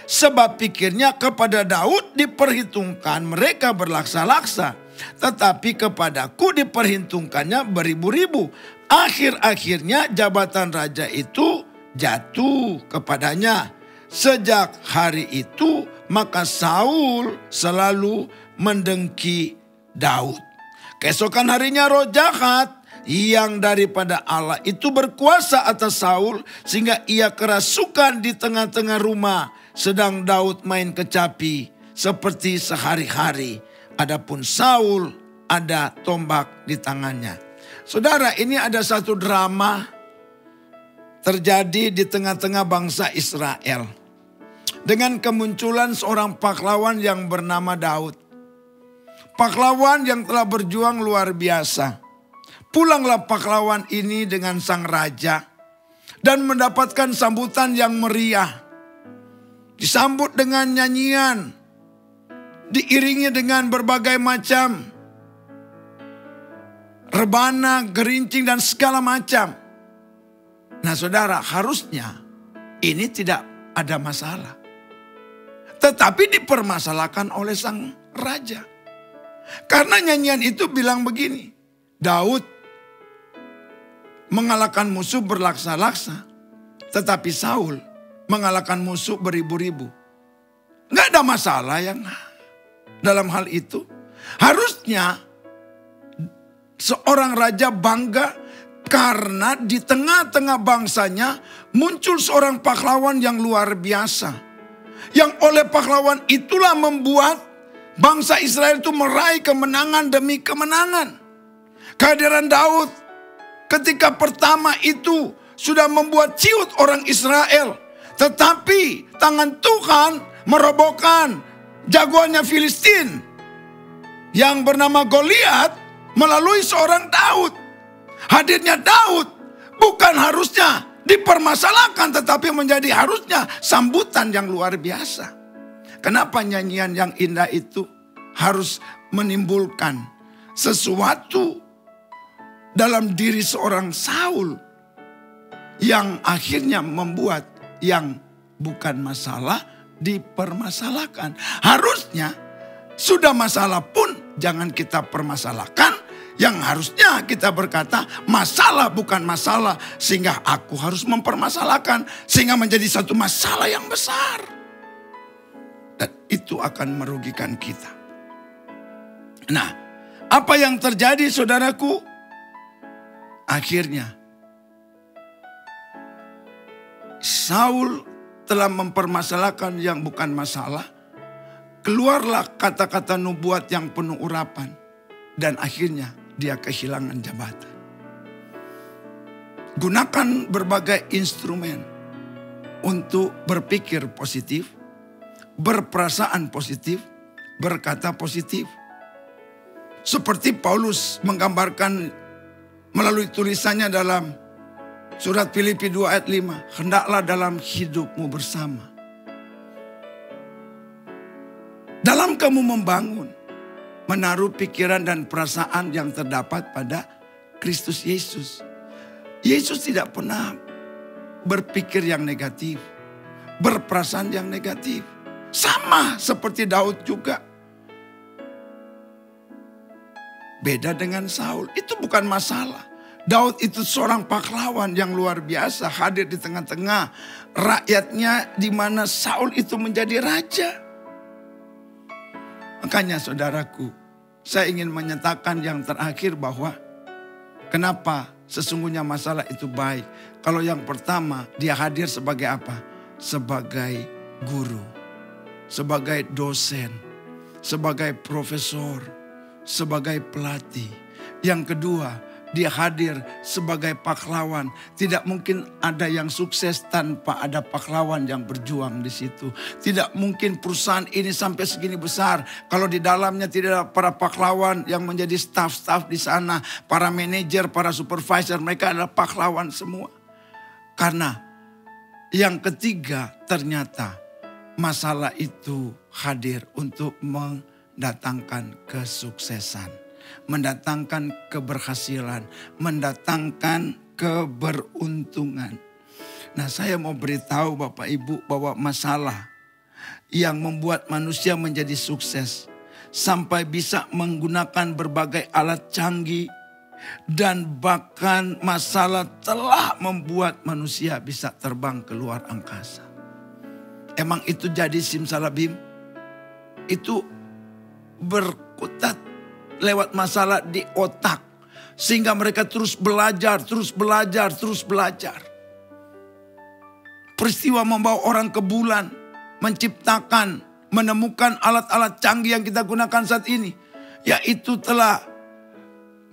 Sebab pikirnya kepada Daud diperhitungkan mereka berlaksa-laksa. Tetapi kepadaku diperhitungkannya beribu-ribu. Akhir-akhirnya jabatan raja itu jatuh kepadanya. Sejak hari itu maka Saul selalu mendengki Daud. Keesokan harinya roh jahat yang daripada Allah itu berkuasa atas Saul sehingga ia kerasukan di tengah-tengah rumah. Sedang Daud main kecapi seperti sehari-hari. Adapun Saul ada tombak di tangannya. Saudara, ini ada satu drama terjadi di tengah-tengah bangsa Israel. Dengan kemunculan seorang pahlawan yang bernama Daud. Pahlawan yang telah berjuang luar biasa. Pulanglah pahlawan ini dengan sang raja dan mendapatkan sambutan yang meriah. Disambut dengan nyanyian, diiringi dengan berbagai macam rebana, gerincing dan segala macam. Nah saudara, harusnya ini tidak ada masalah. Tetapi dipermasalahkan oleh sang raja. Karena nyanyian itu bilang begini, Daud mengalahkan musuh berlaksa-laksa, tetapi Saul mengalahkan musuh beribu-ribu. Nggak ada masalah yang dalam hal itu. Harusnya seorang raja bangga karena di tengah-tengah bangsanya muncul seorang pahlawan yang luar biasa. Yang oleh pahlawan itulah membuat bangsa Israel itu meraih kemenangan demi kemenangan. Kehadiran Daud ketika pertama itu sudah membuat ciut orang Israel. Tetapi tangan Tuhan merobohkan jagoannya Filistin yang bernama Goliat melalui seorang Daud. Hadirnya Daud bukan harusnya dipermasalahkan, tetapi menjadi harusnya sambutan yang luar biasa. Kenapa nyanyian yang indah itu harus menimbulkan sesuatu dalam diri seorang Saul yang akhirnya membuat yang bukan masalah dipermasalahkan. Harusnya sudah masalah pun jangan kita permasalahkan. Yang harusnya kita berkata masalah bukan masalah sehingga aku harus mempermasalahkan. Sehingga menjadi satu masalah yang besar. Dan itu akan merugikan kita. Nah, apa yang terjadi saudaraku? Akhirnya Saul telah mempermasalahkan yang bukan masalah. Keluarlah kata-kata nubuat yang penuh urapan. Dan akhirnya dia kehilangan jabatan. Gunakan berbagai instrumen untuk berpikir positif, berperasaan positif, berkata positif. Seperti Paulus menggambarkan melalui tulisannya dalam surat Filipi 2 ayat 5. Hendaklah dalam hidupmu bersama. Dalam kamu membangun, menaruh pikiran dan perasaan yang terdapat pada Kristus Yesus. Yesus tidak pernah berpikir yang negatif, berperasaan yang negatif. Sama seperti Daud juga. Beda dengan Saul, itu bukan masalah. Daud itu seorang pahlawan yang luar biasa, hadir di tengah-tengah rakyatnya di mana Saul itu menjadi raja. Makanya saudaraku, saya ingin menyatakan yang terakhir bahwa kenapa sesungguhnya masalah itu baik. Kalau yang pertama dia hadir sebagai apa? Sebagai guru, sebagai dosen, sebagai profesor, sebagai pelatih. Yang kedua, dia hadir sebagai pahlawan. Tidak mungkin ada yang sukses tanpa ada pahlawan yang berjuang di situ. Tidak mungkin perusahaan ini sampai segini besar kalau di dalamnya tidak ada para pahlawan yang menjadi staff-staff di sana, para manajer, para supervisor, mereka adalah pahlawan semua. Karena yang ketiga, ternyata masalah itu hadir untuk mendatangkan kesuksesan, mendatangkan keberhasilan, mendatangkan keberuntungan. Nah, saya mau beritahu Bapak Ibu bahwa masalah yang membuat manusia menjadi sukses. Sampai bisa menggunakan berbagai alat canggih. Dan bahkan masalah telah membuat manusia bisa terbang ke luar angkasa. Emang itu jadi simsalabim? Itu berkutat lewat masalah di otak. Sehingga mereka terus belajar, terus belajar, terus belajar. Peristiwa membawa orang ke bulan, menciptakan, menemukan alat-alat canggih yang kita gunakan saat ini. Yaitu telah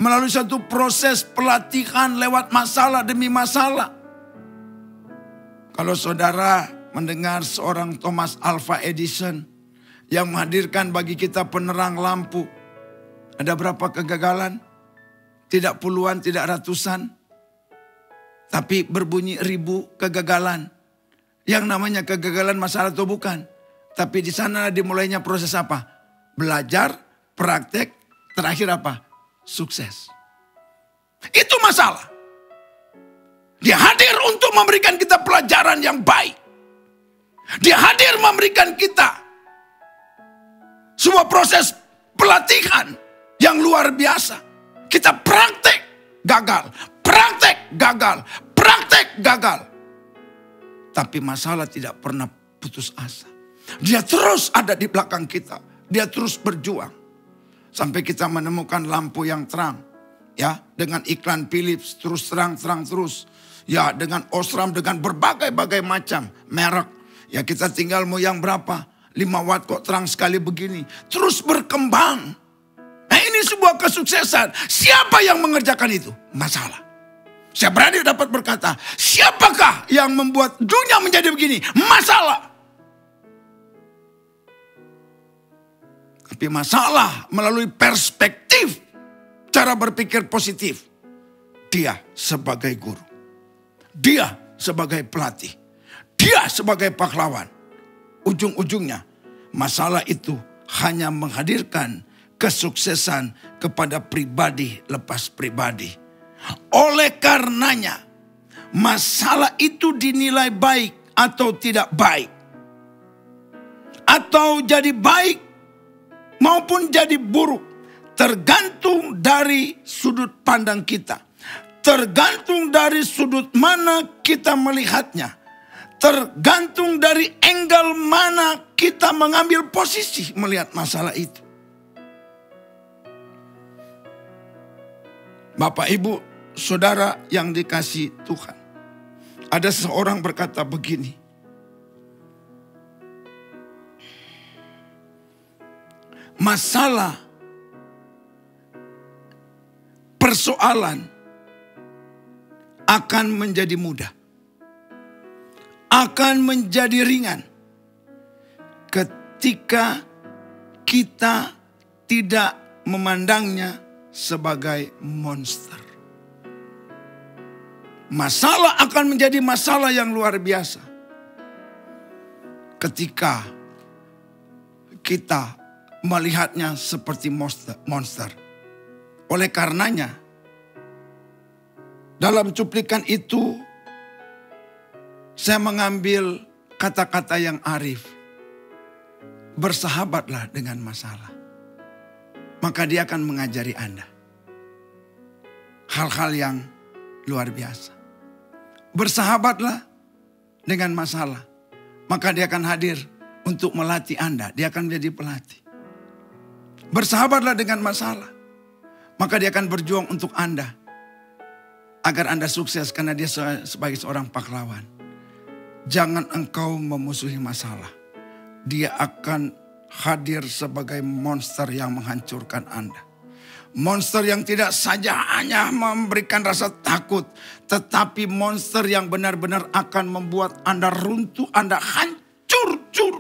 melalui satu proses pelatihan lewat masalah demi masalah. Kalau saudara mendengar seorang Thomas Alva Edison yang menghadirkan bagi kita penerang lampu. Ada berapa kegagalan? Tidak puluhan, tidak ratusan. Tapi berbunyi ribu kegagalan. Yang namanya kegagalan masalah atau bukan. Tapi di sana dimulainya proses apa? Belajar, praktek, terakhir apa? Sukses. Itu masalah. Dia hadir untuk memberikan kita pelajaran yang baik. Dia hadir memberikan kita sebuah proses pelatihan yang luar biasa. Kita praktek gagal, praktek gagal, praktek gagal. Tapi masalah tidak pernah putus asa. Dia terus ada di belakang kita. Dia terus berjuang. Sampai kita menemukan lampu yang terang. Ya, dengan iklan Philips terus terang terus. Ya, dengan Osram, dengan berbagai-bagai macam merek. Ya, kita tinggal mau yang berapa? 5 watt kok terang sekali begini. Terus berkembang. Nah, ini sebuah kesuksesan. Siapa yang mengerjakan itu? Masalah. Saya berani dapat berkata, siapakah yang membuat dunia menjadi begini? Masalah. Tapi masalah melalui perspektif cara berpikir positif. Dia sebagai guru. Dia sebagai pelatih. Dia sebagai pahlawan. Ujung-ujungnya masalah itu hanya menghadirkan kesuksesan kepada pribadi lepas pribadi. Oleh karenanya masalah itu dinilai baik atau tidak baik. Atau jadi baik maupun jadi buruk. Tergantung dari sudut pandang kita. Tergantung dari sudut mana kita melihatnya. Tergantung dari angle mana kita mengambil posisi melihat masalah itu. Bapak, Ibu, Saudara yang dikasihi Tuhan. Ada seorang berkata begini. Masalah, persoalan akan menjadi mudah. Akan menjadi ringan. Ketika kita tidak memandangnya sebagai monster. Masalah akan menjadi masalah yang luar biasa. Ketika kita melihatnya seperti monster. Oleh karenanya, dalam cuplikan itu, saya mengambil kata-kata yang arif. Bersahabatlah dengan masalah. Maka dia akan mengajari Anda hal-hal yang luar biasa. Bersahabatlah dengan masalah. Maka dia akan hadir untuk melatih Anda. Dia akan menjadi pelatih. Bersahabatlah dengan masalah. Maka dia akan berjuang untuk Anda. Agar Anda sukses karena dia sebagai seorang pahlawan. Jangan engkau memusuhi masalah. Dia akan hadir sebagai monster yang menghancurkan Anda. Monster yang tidak saja hanya memberikan rasa takut. Tetapi monster yang benar-benar akan membuat Anda runtuh. Anda hancur, cur.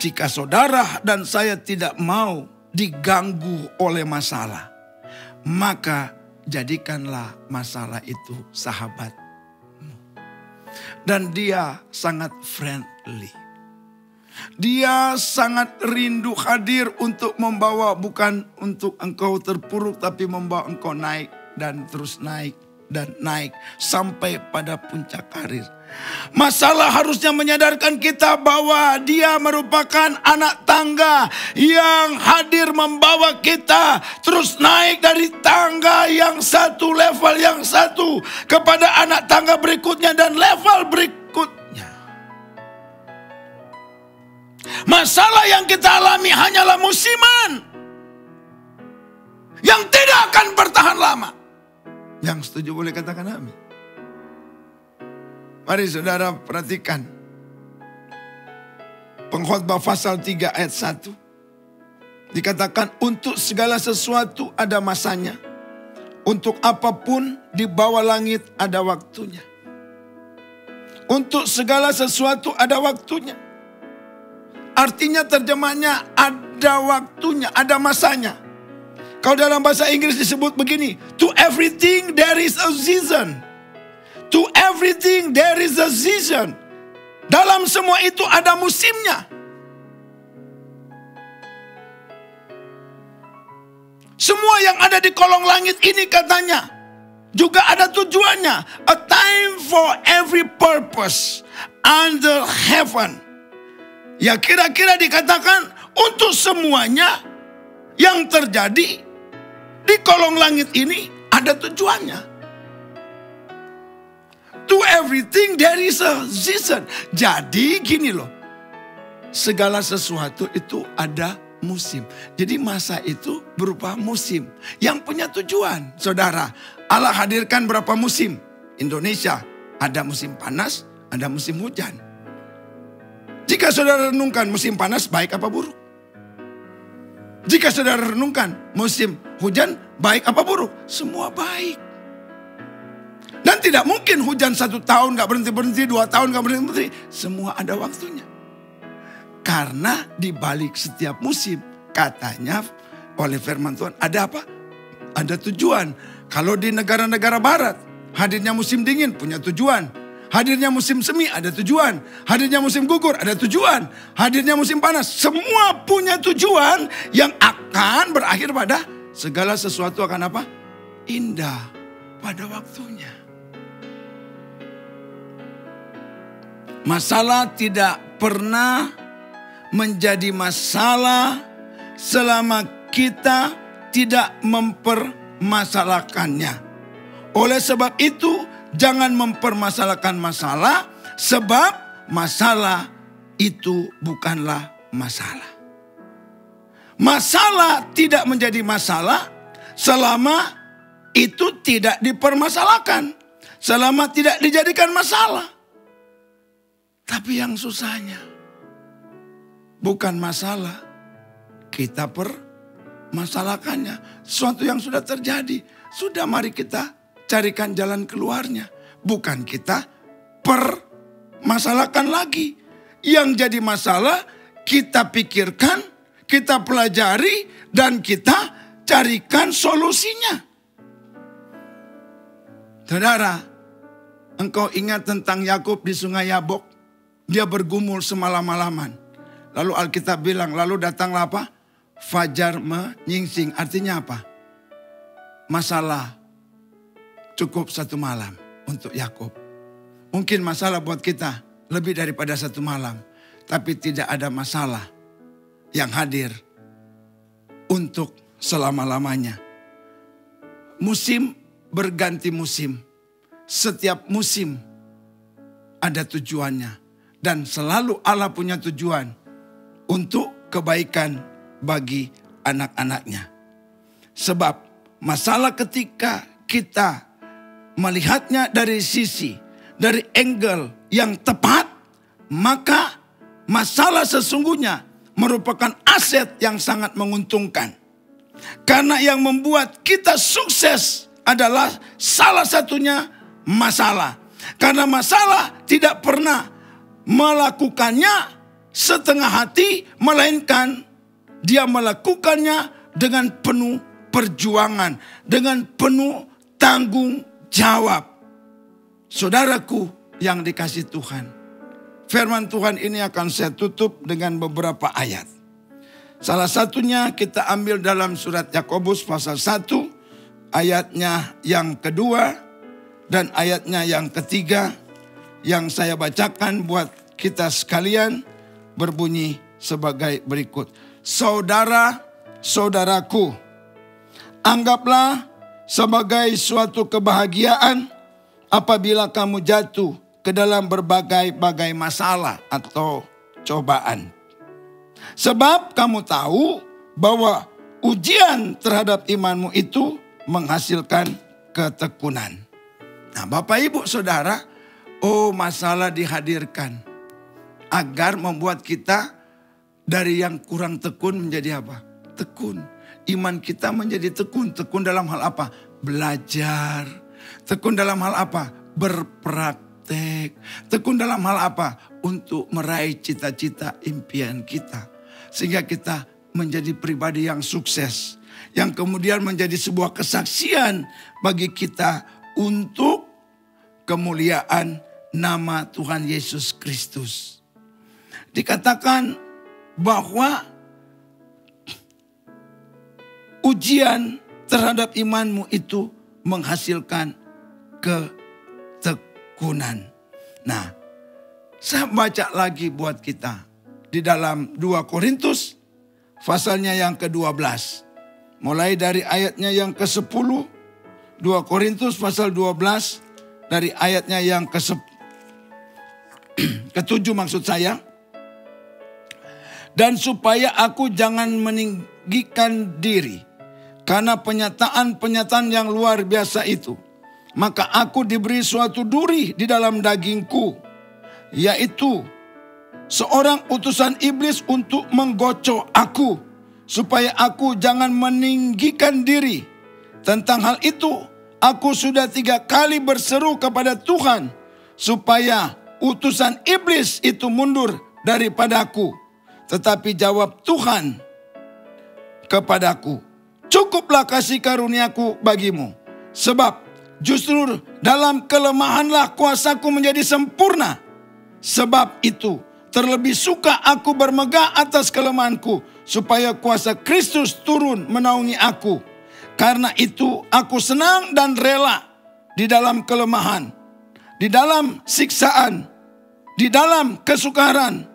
Jika saudara dan saya tidak mau diganggu oleh masalah, maka jadikanlah masalah itu sahabatmu. Dan dia sangat friendly. Dia sangat rindu hadir untuk membawa, bukan untuk engkau terpuruk, tapi membawa engkau naik dan terus naik. dan naik sampai pada puncak karir. Masalah harusnya menyadarkan kita bahwa dia merupakan anak tangga yang hadir membawa kita terus naik dari tangga yang satu, level yang satu, kepada anak tangga berikutnya dan level berikutnya. Masalah yang kita alami hanyalah musiman yang tidak akan bertahan lama. Yang setuju boleh katakan amin. Mari saudara perhatikan Pengkhotbah pasal 3 ayat 1. Dikatakan untuk segala sesuatu ada masanya. Untuk apapun di bawah langit ada waktunya. Untuk segala sesuatu ada waktunya. Artinya terjemahnya ada waktunya, ada masanya. Kalau dalam bahasa Inggris disebut begini, to everything there is a season. To everything there is a season. Dalam semua itu ada musimnya. Semua yang ada di kolong langit ini katanya juga ada tujuannya. A time for every purpose under heaven. Ya kira-kira dikatakan untuk semuanya yang terjadi di kolong langit ini ada tujuannya. To everything there is a season. Jadi gini loh. Segala sesuatu itu ada musim. Jadi masa itu berupa musim yang punya tujuan. Saudara, Allah hadirkan berapa musim? Indonesia ada musim panas, ada musim hujan. Jika saudara renungkan musim panas baik apa buruk? Jika saudara renungkan musim hujan baik apa buruk? Semua baik. Dan tidak mungkin hujan 1 tahun gak berhenti-berhenti, 2 tahun gak berhenti-berhenti. Semua ada waktunya. Karena di balik setiap musim, katanya oleh firman Tuhan, ada apa? Ada tujuan. Kalau di negara-negara barat, hadirnya musim dingin punya tujuan. Hadirnya musim semi ada tujuan. Hadirnya musim gugur ada tujuan. Hadirnya musim panas, semua punya tujuan yang akan berakhir pada segala sesuatu akan apa? Indah pada waktunya. Masalah tidak pernah menjadi masalah selama kita tidak mempermasalahkannya. Oleh sebab itu, jangan mempermasalahkan masalah, sebab masalah itu bukanlah masalah. Masalah tidak menjadi masalah selama itu tidak dipermasalahkan, selama tidak dijadikan masalah. Tapi yang susahnya bukan masalah, kita permasalahkannya. Sesuatu yang sudah terjadi, sudah mari kita carikan jalan keluarnya. Bukan kita permasalahkan lagi. Yang jadi masalah kita pikirkan, kita pelajari, dan kita carikan solusinya. Saudara, engkau ingat tentang Yakub di Sungai Yabok? Dia bergumul semalam-malaman. Lalu Alkitab bilang, lalu datanglah apa? Fajar menyingsing. Artinya apa? Masalah cukup 1 malam untuk Yakub. Mungkin masalah buat kita lebih daripada 1 malam. Tapi tidak ada masalah yang hadir untuk selama-lamanya. Musim berganti musim. Setiap musim ada tujuannya. Dan selalu Allah punya tujuan untuk kebaikan bagi anak-anaknya. Sebab masalah ketika kita melihatnya dari sisi, dari angle yang tepat, maka masalah sesungguhnya merupakan aset yang sangat menguntungkan. Karena yang membuat kita sukses adalah salah satunya masalah. Karena masalah tidak pernah melakukannya setengah hati, melainkan dia melakukannya dengan penuh perjuangan, dengan penuh tanggung jawab. Saudaraku yang dikasihi Tuhan, firman Tuhan ini akan saya tutup dengan beberapa ayat. Salah satunya kita ambil dalam surat Yakobus pasal 1 ayatnya yang kedua. dan ayatnya yang ketiga yang saya bacakan buat kita sekalian berbunyi sebagai berikut. Saudara-saudaraku, anggaplah sebagai suatu kebahagiaan apabila kamu jatuh ke dalam berbagai-bagai masalah atau cobaan. Sebab kamu tahu bahwa ujian terhadap imanmu itu menghasilkan ketekunan. Nah, Bapak Ibu Saudara, masalah dihadirkan agar membuat kita dari yang kurang tekun menjadi apa? Tekun. Iman kita menjadi tekun. Tekun dalam hal apa? Belajar. Tekun dalam hal apa? Berpraktek. Tekun dalam hal apa? Untuk meraih cita-cita impian kita. Sehingga kita menjadi pribadi yang sukses. Yang kemudian menjadi sebuah kesaksian bagi kita untuk kemuliaan nama Tuhan Yesus Kristus. Dikatakan bahwa ujian terhadap imanmu itu menghasilkan ketekunan. Nah, saya baca lagi buat kita di dalam 2 Korintus pasalnya yang ke-12. Mulai dari ayatnya yang ke-10. 2 Korintus pasal 12 dari ayatnya yang ke-7 maksud saya. Dan supaya aku jangan meninggikan diri karena penyataan-penyataan yang luar biasa itu, maka aku diberi suatu duri di dalam dagingku, yaitu seorang utusan iblis untuk menggocok aku, supaya aku jangan meninggikan diri. Tentang hal itu, aku sudah 3 kali berseru kepada Tuhan, supaya utusan iblis itu mundur daripadaku. Tetapi jawab Tuhan kepadaku, cukuplah kasih karuniaku bagimu, sebab justru dalam kelemahanlah kuasaku menjadi sempurna. Sebab itu terlebih suka aku bermegah atas kelemahanku, supaya kuasa Kristus turun menaungi aku. Karena itu aku senang dan rela di dalam kelemahan, di dalam siksaan, di dalam kesukaran,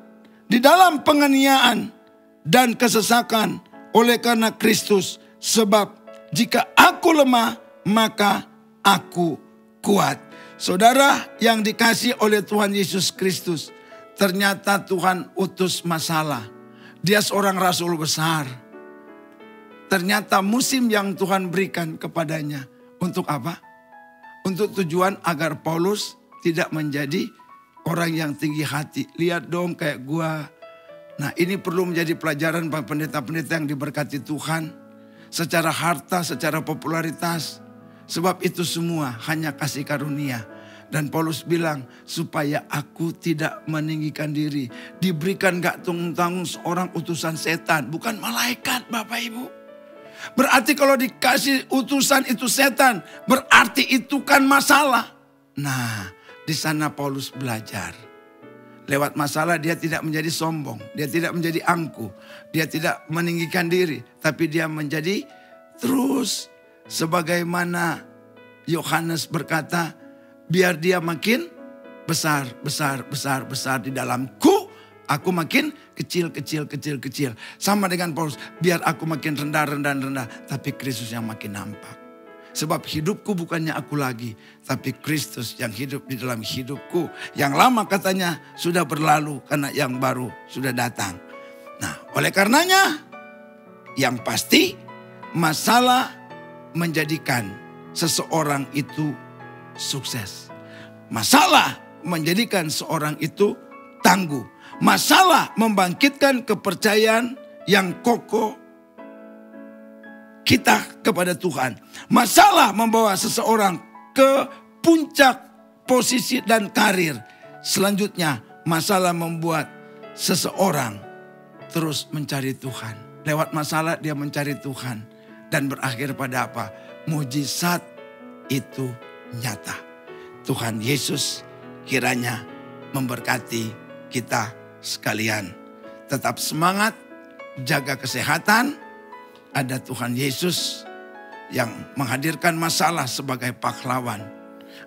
di dalam penganiayaan dan kesesakan oleh karena Kristus. Sebab jika aku lemah, maka aku kuat. Saudara yang dikasihi oleh Tuhan Yesus Kristus, ternyata Tuhan utus masalah. Dia seorang rasul besar. Ternyata musim yang Tuhan berikan kepadanya. Untuk apa? Untuk tujuan agar Paulus tidak menjadi orang yang tinggi hati. Lihat dong kayak gua. Nah, ini perlu menjadi pelajaran bagi pendeta-pendeta yang diberkati Tuhan. Secara harta, secara popularitas. Sebab itu semua hanya kasih karunia. Dan Paulus bilang, supaya aku tidak meninggikan diri. Diberikan gak tanggung-tanggung seorang utusan setan. Bukan malaikat, Bapak Ibu. Berarti kalau dikasih utusan itu setan, berarti itu kan masalah. Nah, di sana Paulus belajar. Lewat masalah dia tidak menjadi sombong. Dia tidak menjadi angkuh. Dia tidak meninggikan diri. Tapi dia menjadi terus. Sebagaimana Yohanes berkata, biar dia makin besar di dalamku. Aku makin kecil. Sama dengan Paulus, biar aku makin rendah. Tapi Kristus yang makin nampak. Sebab hidupku bukannya aku lagi, tapi Kristus yang hidup di dalam hidupku. Yang lama katanya sudah berlalu, karena yang baru sudah datang. Nah, oleh karenanya, yang pasti masalah menjadikan seseorang itu sukses. Masalah menjadikan seorang itu tangguh. Masalah membangkitkan kepercayaan yang kokoh kita kepada Tuhan. Masalah membawa seseorang ke puncak posisi dan karir. Selanjutnya, masalah membuat seseorang terus mencari Tuhan. Lewat masalah dia mencari Tuhan. Dan berakhir pada apa? Mujizat itu nyata. Tuhan Yesus kiranya memberkati kita sekalian. Tetap semangat, jaga kesehatan. Ada Tuhan Yesus yang menghadirkan masalah sebagai pahlawan.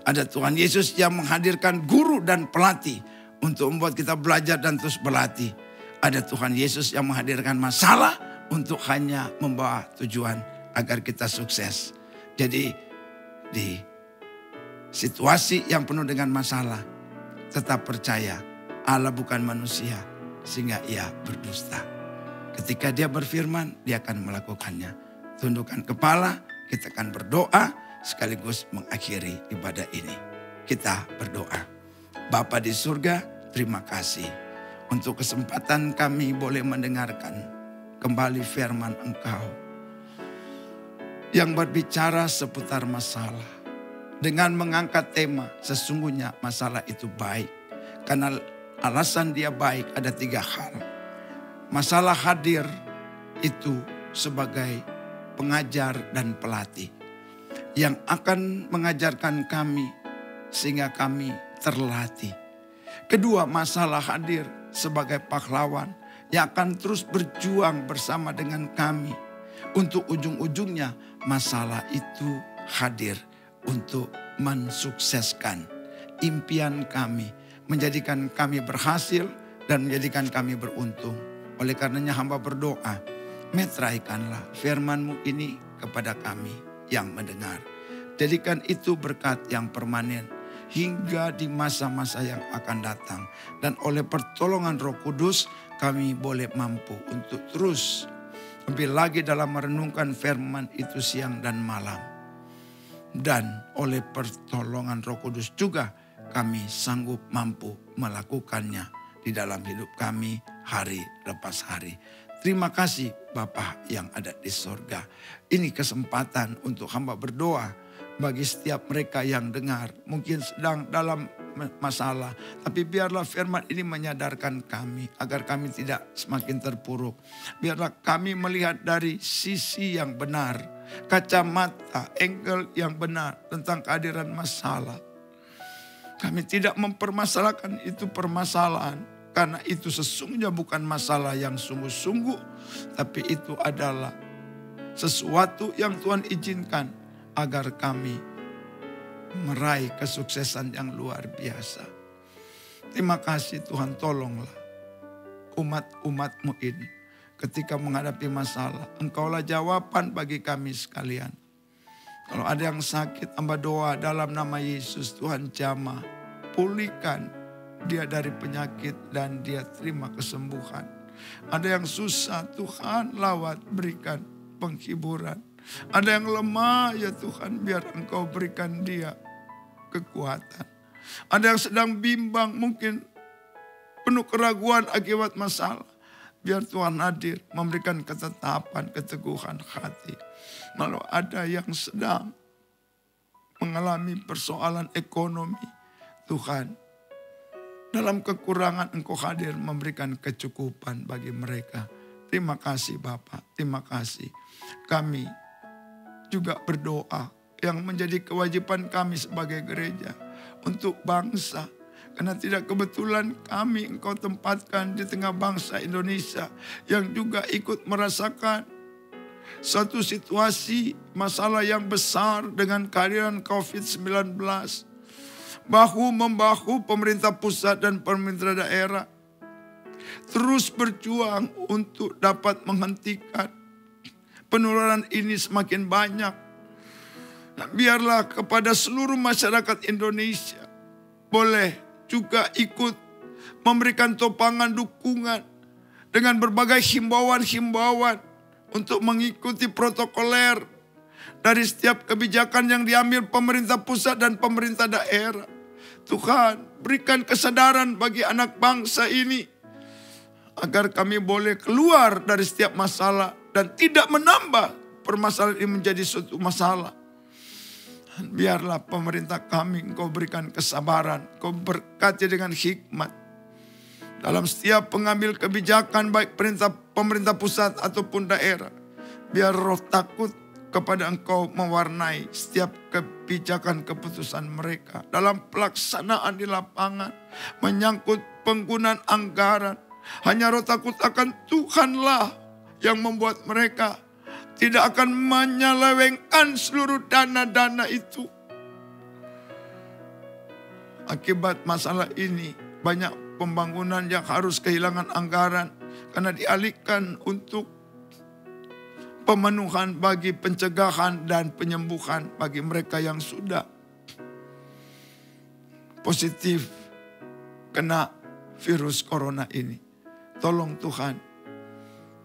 Ada Tuhan Yesus yang menghadirkan guru dan pelatih untuk membuat kita belajar dan terus berlatih. Ada Tuhan Yesus yang menghadirkan masalah untuk hanya membawa tujuan agar kita sukses. Jadi di situasi yang penuh dengan masalah, tetap percaya Allah bukan manusia sehingga ia berdusta. Ketika dia berfirman, dia akan melakukannya. Tundukkan kepala, kita akan berdoa sekaligus mengakhiri ibadah ini. Kita berdoa. Bapa di surga, terima kasih untuk kesempatan kami boleh mendengarkan kembali firman Engkau yang berbicara seputar masalah. Dengan mengangkat tema, sesungguhnya masalah itu baik. Karena alasan dia baik ada 3 hal. Masalah hadir itu sebagai pengajar dan pelatih yang akan mengajarkan kami sehingga kami terlatih. Kedua, masalah hadir sebagai pahlawan yang akan terus berjuang bersama dengan kami. Untuk ujung-ujungnya masalah itu hadir untuk mensukseskan impian kami, menjadikan kami berhasil dan menjadikan kami beruntung. Oleh karenanya hamba berdoa, meteraikanlah firman-Mu ini kepada kami yang mendengar. Jadikan itu berkat yang permanen hingga di masa-masa yang akan datang. Dan oleh pertolongan Roh Kudus kami boleh mampu untuk terus lebih lagi dalam merenungkan firman itu siang dan malam. Dan oleh pertolongan Roh Kudus juga kami sanggup mampu melakukannya di dalam hidup kami hari lepas hari. Terima kasih Bapa yang ada di sorga. Ini kesempatan untuk hamba berdoa bagi setiap mereka yang dengar. Mungkin sedang dalam masalah. Tapi biarlah firman ini menyadarkan kami agar kami tidak semakin terpuruk. Biarlah kami melihat dari sisi yang benar. Kacamata, angle yang benar tentang kehadiran masalah. Kami tidak mempermasalahkan itu permasalahan. Karena itu sesungguhnya bukan masalah yang sungguh-sungguh. Tapi itu adalah sesuatu yang Tuhan izinkan agar kami meraih kesuksesan yang luar biasa. Terima kasih Tuhan, tolonglah umat-umat-Mu ini. Ketika menghadapi masalah, Engkaulah jawaban bagi kami sekalian. Kalau ada yang sakit, hamba doa dalam nama Yesus, Tuhan jamah, pulihkan dia dari penyakit dan dia terima kesembuhan. Ada yang susah, Tuhan lawat, berikan penghiburan. Ada yang lemah, ya Tuhan, biar Engkau berikan dia kekuatan. Ada yang sedang bimbang, mungkin penuh keraguan akibat masalah. Biar Tuhan hadir, memberikan ketetapan, keteguhan hati. Lalu ada yang sedang mengalami persoalan ekonomi, Tuhan, dalam kekurangan Engkau hadir memberikan kecukupan bagi mereka. Terima kasih Bapak, terima kasih. Kami juga berdoa yang menjadi kewajiban kami sebagai gereja untuk bangsa. Karena tidak kebetulan kami Engkau tempatkan di tengah bangsa Indonesia yang juga ikut merasakan satu situasi masalah yang besar dengan kehadiran COVID-19. Bahu-membahu pemerintah pusat dan pemerintah daerah terus berjuang untuk dapat menghentikan penularan ini semakin banyak. Nah, biarlah kepada seluruh masyarakat Indonesia boleh juga ikut memberikan topangan dukungan dengan berbagai himbauan-himbauan untuk mengikuti protokoler dari setiap kebijakan yang diambil pemerintah pusat dan pemerintah daerah. Tuhan, berikan kesadaran bagi anak bangsa ini agar kami boleh keluar dari setiap masalah dan tidak menambah permasalahan ini menjadi suatu masalah. Biarlah pemerintah kami Engkau berikan kesabaran, Engkau berkati dengan hikmat dalam setiap pengambil kebijakan baik pemerintah pusat ataupun daerah. Biar roh takut kepada Engkau mewarnai setiap kebijakan keputusan mereka dalam pelaksanaan di lapangan, menyangkut penggunaan anggaran. Hanya roh takut akan Tuhanlah yang membuat mereka tidak akan menyelewengkan seluruh dana-dana itu. Akibat masalah ini banyak pembangunan yang harus kehilangan anggaran karena dialihkan untuk pemenuhan bagi pencegahan dan penyembuhan bagi mereka yang sudah positif kena virus corona ini. Tolong Tuhan,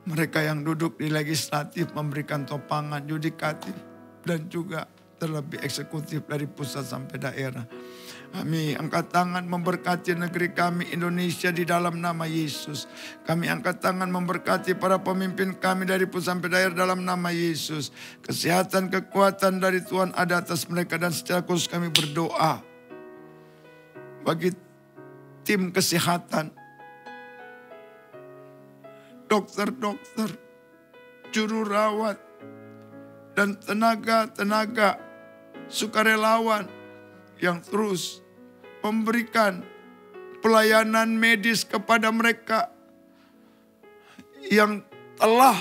mereka yang duduk di legislatif memberikan topangan yudikatif dan juga terlebih eksekutif dari pusat sampai daerah. Kami angkat tangan memberkati negeri kami Indonesia di dalam nama Yesus. Kami angkat tangan memberkati para pemimpin kami dari pusat sampai daerah dalam nama Yesus. Kesehatan, kekuatan dari Tuhan ada atas mereka, dan secara khusus kami berdoa bagi tim kesehatan, dokter-dokter, juru rawat, dan tenaga-tenaga sukarelawan yang terus memberikan pelayanan medis kepada mereka yang telah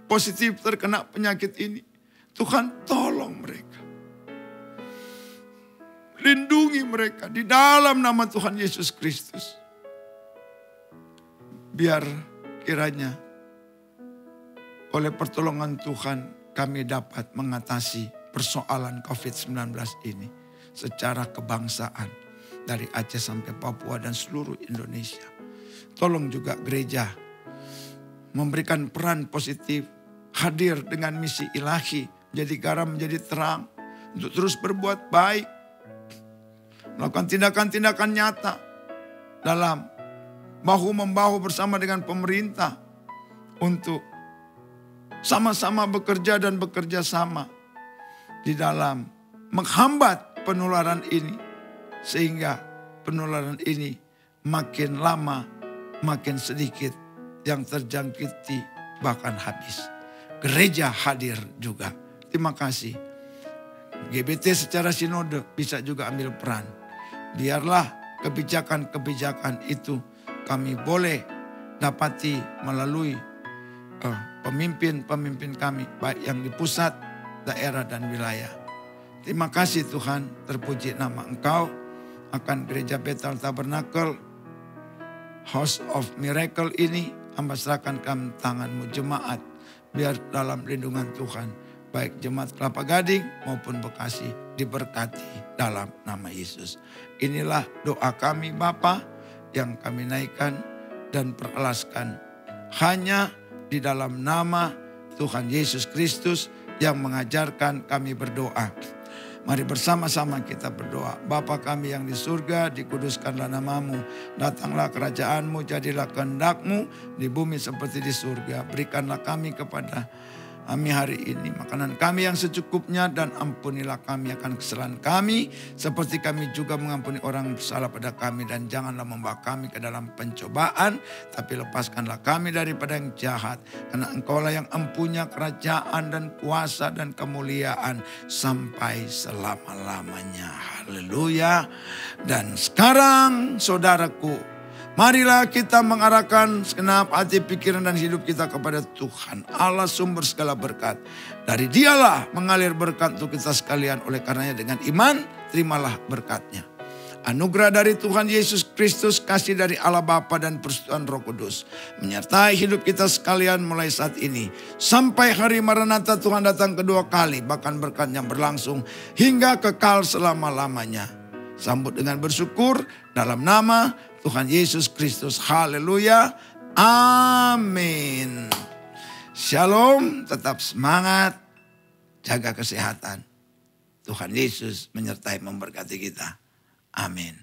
positif terkena penyakit ini. Tuhan, tolong mereka. Lindungi mereka di dalam nama Tuhan Yesus Kristus. Biar kiranya oleh pertolongan Tuhan kami dapat mengatasi persoalan COVID-19 ini secara kebangsaan dari Aceh sampai Papua dan seluruh Indonesia. Tolong juga gereja memberikan peran positif, hadir dengan misi ilahi, menjadi garam, menjadi terang, untuk terus berbuat baik, melakukan tindakan-tindakan nyata dalam bahu-membahu bersama dengan pemerintah untuk sama-sama bekerja dan bekerja sama di dalam menghambat penularan ini, sehingga penularan ini makin lama makin sedikit yang terjangkiti, bahkan habis. Gereja hadir juga. Terima kasih. GBT secara sinode bisa juga ambil peran. Biarlah kebijakan-kebijakan itu kami boleh dapati melalui pemimpin-pemimpin kami, baik yang di pusat, daerah, dan wilayah. Terima kasih Tuhan, terpuji nama Engkau akan gereja Bethel Tabernacle, House of Miracle ini. Hamba serahkan ke tangan-Mu jemaat, biar dalam lindungan Tuhan, baik jemaat Kelapa Gading maupun Bekasi diberkati dalam nama Yesus. Inilah doa kami Bapa yang kami naikkan dan peralaskan hanya di dalam nama Tuhan Yesus Kristus yang mengajarkan kami berdoa. Mari bersama-sama kita berdoa. Bapa kami yang di surga, dikuduskanlah nama-Mu. Datanglah kerajaan-Mu, jadilah kehendak-Mu di bumi seperti di surga. Berikanlah kami kepada kami hari ini makanan kami yang secukupnya, dan ampunilah kami akan kesalahan kami seperti kami juga mengampuni orang yang bersalah pada kami, dan janganlah membawa kami ke dalam pencobaan, tapi lepaskanlah kami daripada yang jahat, karena Engkaulah yang empunya kerajaan dan kuasa dan kemuliaan sampai selama-lamanya. Haleluya. Dan sekarang saudaraku, marilah kita mengarahkan segenap hati, pikiran, dan hidup kita kepada Tuhan, Allah sumber segala berkat. Dari Dialah mengalir berkat untuk kita sekalian. Oleh karenanya dengan iman, terimalah berkatnya. Anugerah dari Tuhan Yesus Kristus, kasih dari Allah Bapa, dan persekutuan Roh Kudus menyertai hidup kita sekalian mulai saat ini sampai hari Maranatha Tuhan datang kedua kali. Bahkan berkatnya berlangsung hingga kekal selama-lamanya. Sambut dengan bersyukur dalam nama Tuhan Yesus Kristus. Haleluya. Amin. Shalom. Tetap semangat. Jaga kesehatan. Tuhan Yesus menyertai memberkati kita. Amin.